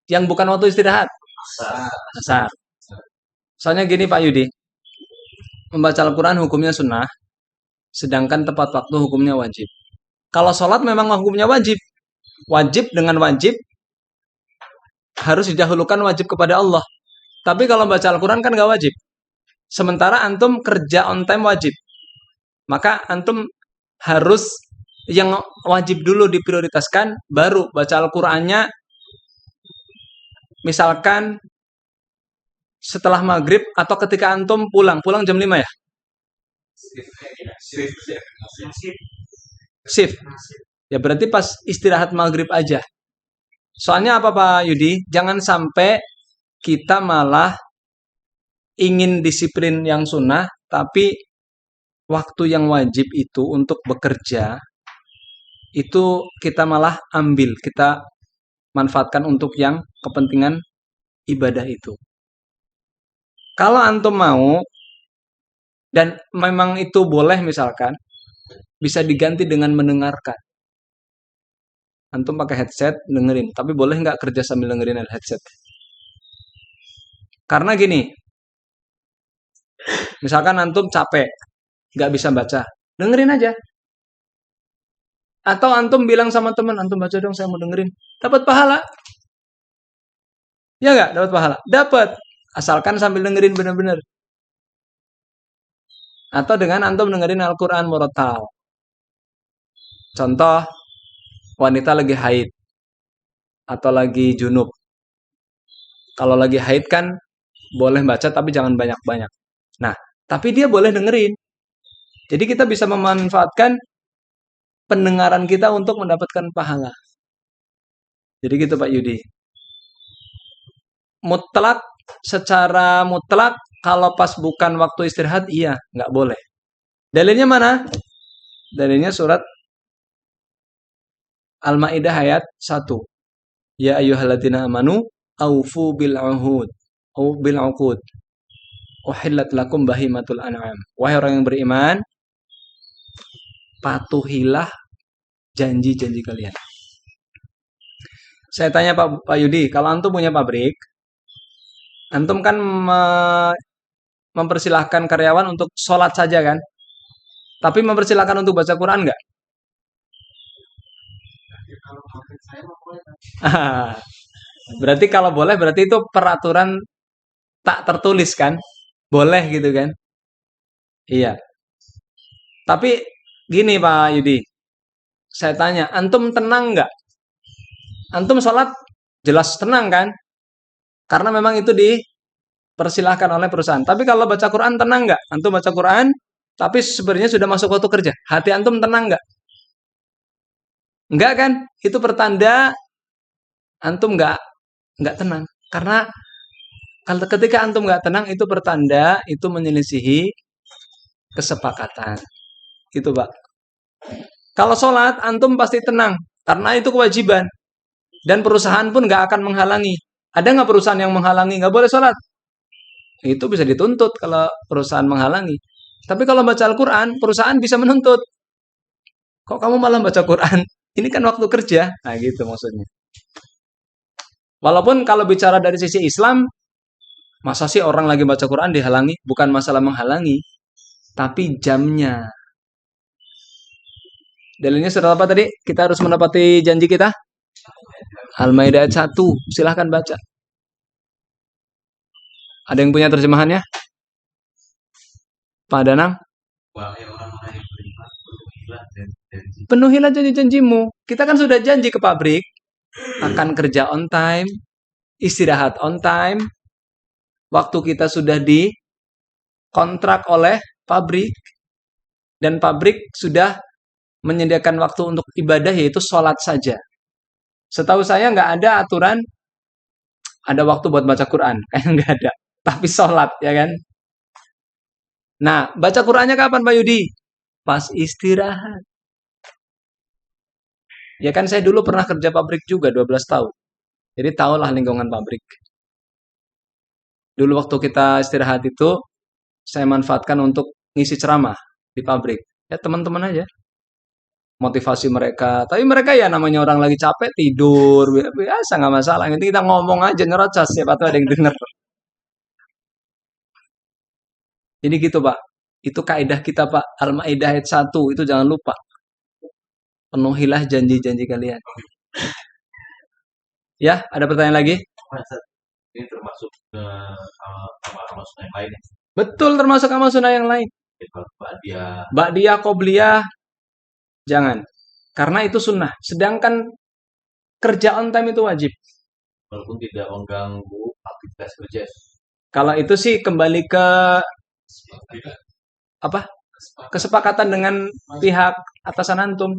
Yang bukan waktu istirahat? Asar. Soalnya gini Pak Yudi. Membaca Al-Quran hukumnya sunnah. Sedangkan tepat waktu hukumnya wajib. Kalau sholat memang hukumnya wajib. Wajib dengan wajib harus didahulukan wajib kepada Allah. Tapi kalau baca Al-Quran kan gak wajib. Sementara antum kerja on time wajib. Maka antum harus yang wajib dulu diprioritaskan, baru baca Al-Qurannya misalkan setelah maghrib atau ketika antum pulang jam 5 ya? Shift. Ya berarti pas istirahat maghrib aja. Soalnya apa Pak Yudi? Jangan sampai kita malah ingin disiplin yang sunnah, tapi waktu yang wajib itu untuk bekerja, itu kita malah ambil, kita manfaatkan untuk yang kepentingan ibadah itu. Kalau antum mau, dan memang itu boleh misalkan, bisa diganti dengan mendengarkan. Antum pakai headset, dengerin. Tapi boleh nggak kerja sambil dengerin headset? Karena gini, misalkan antum capek, nggak bisa baca, dengerin aja. Atau antum bilang sama teman, antum baca dong, saya mau dengerin. Dapat pahala. Ya nggak? Dapat pahala? Dapat. Asalkan sambil dengerin benar-benar. Atau dengan antum dengerin Al-Quran murattal. Contoh, wanita lagi haid. Atau lagi junub. Kalau lagi haid kan, boleh baca tapi jangan banyak-banyak. Nah, tapi dia boleh dengerin. Jadi kita bisa memanfaatkan pendengaran kita untuk mendapatkan pahala. Jadi gitu Pak Yudi. Mutlak, secara mutlak, kalau pas bukan waktu istirahat, iya, nggak boleh. Dalilnya mana? Dalilnya surat Al-Ma'idah ayat 1. Ya ayyuhalladzina amanu, aufu bil'uhud, au bil'uqud. Uhillat lakum bahimatul an'am. Wahai orang yang beriman, patuhilah janji-janji kalian. Saya tanya Pak Yudi, kalau antum punya pabrik, antum kan mempersilahkan karyawan untuk sholat saja kan? Tapi mempersilahkan untuk baca Quran nggak? kalau pabrik saya mau boleh kan? Berarti kalau boleh, berarti itu peraturan tak tertulis kan? Boleh gitu kan? Iya. Tapi gini Pak Yudi, saya tanya, antum tenang nggak? Antum sholat jelas tenang kan? Karena memang itu dipersilahkan oleh perusahaan. Tapi kalau baca Quran tenang nggak? Antum baca Quran, tapi sebenarnya sudah masuk waktu kerja. Hati antum tenang nggak? Enggak kan? Itu pertanda antum nggak tenang. Karena Kalau ketika antum nggak tenang itu pertanda itu menyelisihi kesepakatan. Itu Pak. Kalau sholat antum pasti tenang karena itu kewajiban dan perusahaan pun nggak akan menghalangi. Ada nggak perusahaan yang menghalangi nggak boleh sholat? Itu bisa dituntut kalau perusahaan menghalangi. Tapi kalau baca Al-Quran, perusahaan bisa menuntut. Kok kamu malah baca Quran? Ini kan waktu kerja. Nah gitu maksudnya. Walaupun kalau bicara dari sisi Islam, masa sih orang lagi baca Quran dihalangi? Bukan masalah menghalangi, tapi jamnya. Dalilnya surat apa tadi? Kita harus menepati janji kita. Al-Maidah ayat 1. Silahkan baca. Ada yang punya terjemahannya? Pak Danang? Wahai orang-orang yang beriman, penuhilah janji. Penuhilah janji-janjimu. Kita kan sudah janji ke pabrik. Akan kerja on time. Istirahat on time. Waktu kita sudah dikontrak oleh pabrik. Dan pabrik sudah menyediakan waktu untuk ibadah yaitu sholat saja. Setahu saya nggak ada aturan ada waktu buat baca Quran. Kayaknya nggak ada. Tapi sholat, ya kan? Nah, baca Qurannya kapan Pak Yudi? Pas istirahat. Ya kan saya dulu pernah kerja pabrik juga 12 tahun. Jadi tahulah lingkungan pabrik. Dulu waktu kita istirahat itu, saya manfaatkan untuk ngisi ceramah di pabrik. Ya teman-teman aja. Motivasi mereka. Tapi mereka ya namanya orang lagi capek, tidur. Biasa nggak masalah. Nanti kita ngomong aja, nyerocos. Siapa tahu ada yang denger. Jadi gitu Pak. Itu kaidah kita Pak. Al-Maidah ayat 1. Itu jangan lupa. Penuhilah janji-janji kalian. Ya, ada pertanyaan lagi? Ini termasuk amal sunnah yang lain ya. Betul, termasuk amal sunnah yang lain. Kalau ba'diyah, Ba'diyah, qobliyah, jangan. Karena itu sunnah. Sedangkan kerja on time itu wajib. walaupun tidak mengganggu aktivitas kerja. Kalau itu sih kembali ke apa? Kesepakatan dengan pihak atasan antum.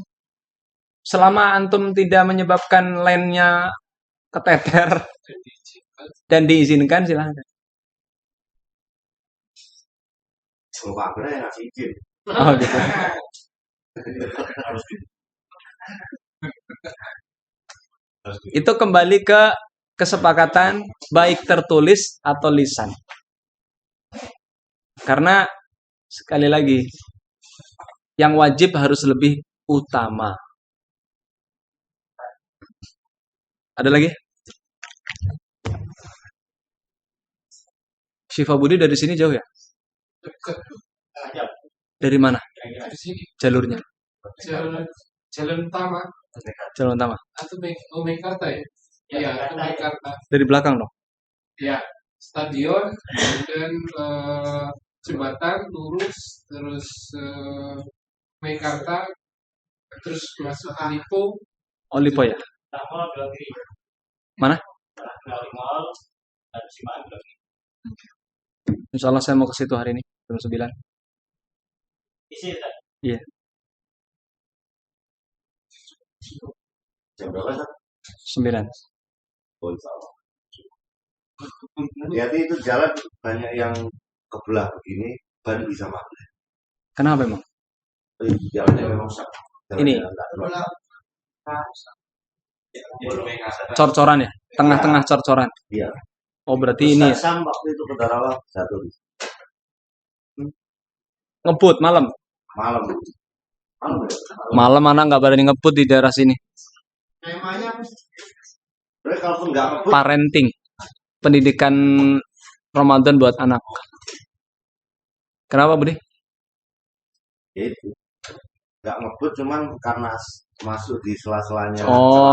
Selama antum tidak menyebabkan lainnya keteter dan diizinkan silahkan. Kalau Pak Abra ya ngasih izin. Oh gitu. Harus gitu. Harus gitu. Itu kembali ke kesepakatan baik tertulis atau lisan. Karena sekali lagi yang wajib harus lebih utama. Ada lagi? Syifa Budi dari sini jauh ya? Dekat. Dari mana Di sini. jalurnya? Jalan utama. Jalur utama. Atau Mekarta ya? Iya, itu Mekarta. Dari belakang dong. Ya, stadion, kemudian jembatan lurus, terus Mekarta, terus masuk Lipo. Oh Lipo ya? Mana? Insya Allah saya mau ke situ hari ini jam 9. Iya. Jam berapa Sat? 9. Oh, insya Allah. Hati-hati itu jalan banyak yang kebelah begini, ban bisa mati. Kenapa emang? Jalannya memang rusak. Ini. Cor-coran ya? Tengah-tengah cor-coran. Iya. Oh berarti ini ya? Sam waktu itu ke Darawang jatuh Ngebut malam. malam. Malam ya? Malam anak nggak berani ngebut di daerah sini. Temanya Sebenarnya kalaupun nggak ngebut, Parenting. Pendidikan Ramadan buat anak. Kenapa Budi? ya itu nggak ngebut cuman karena masuk di sela-selanya. Oh.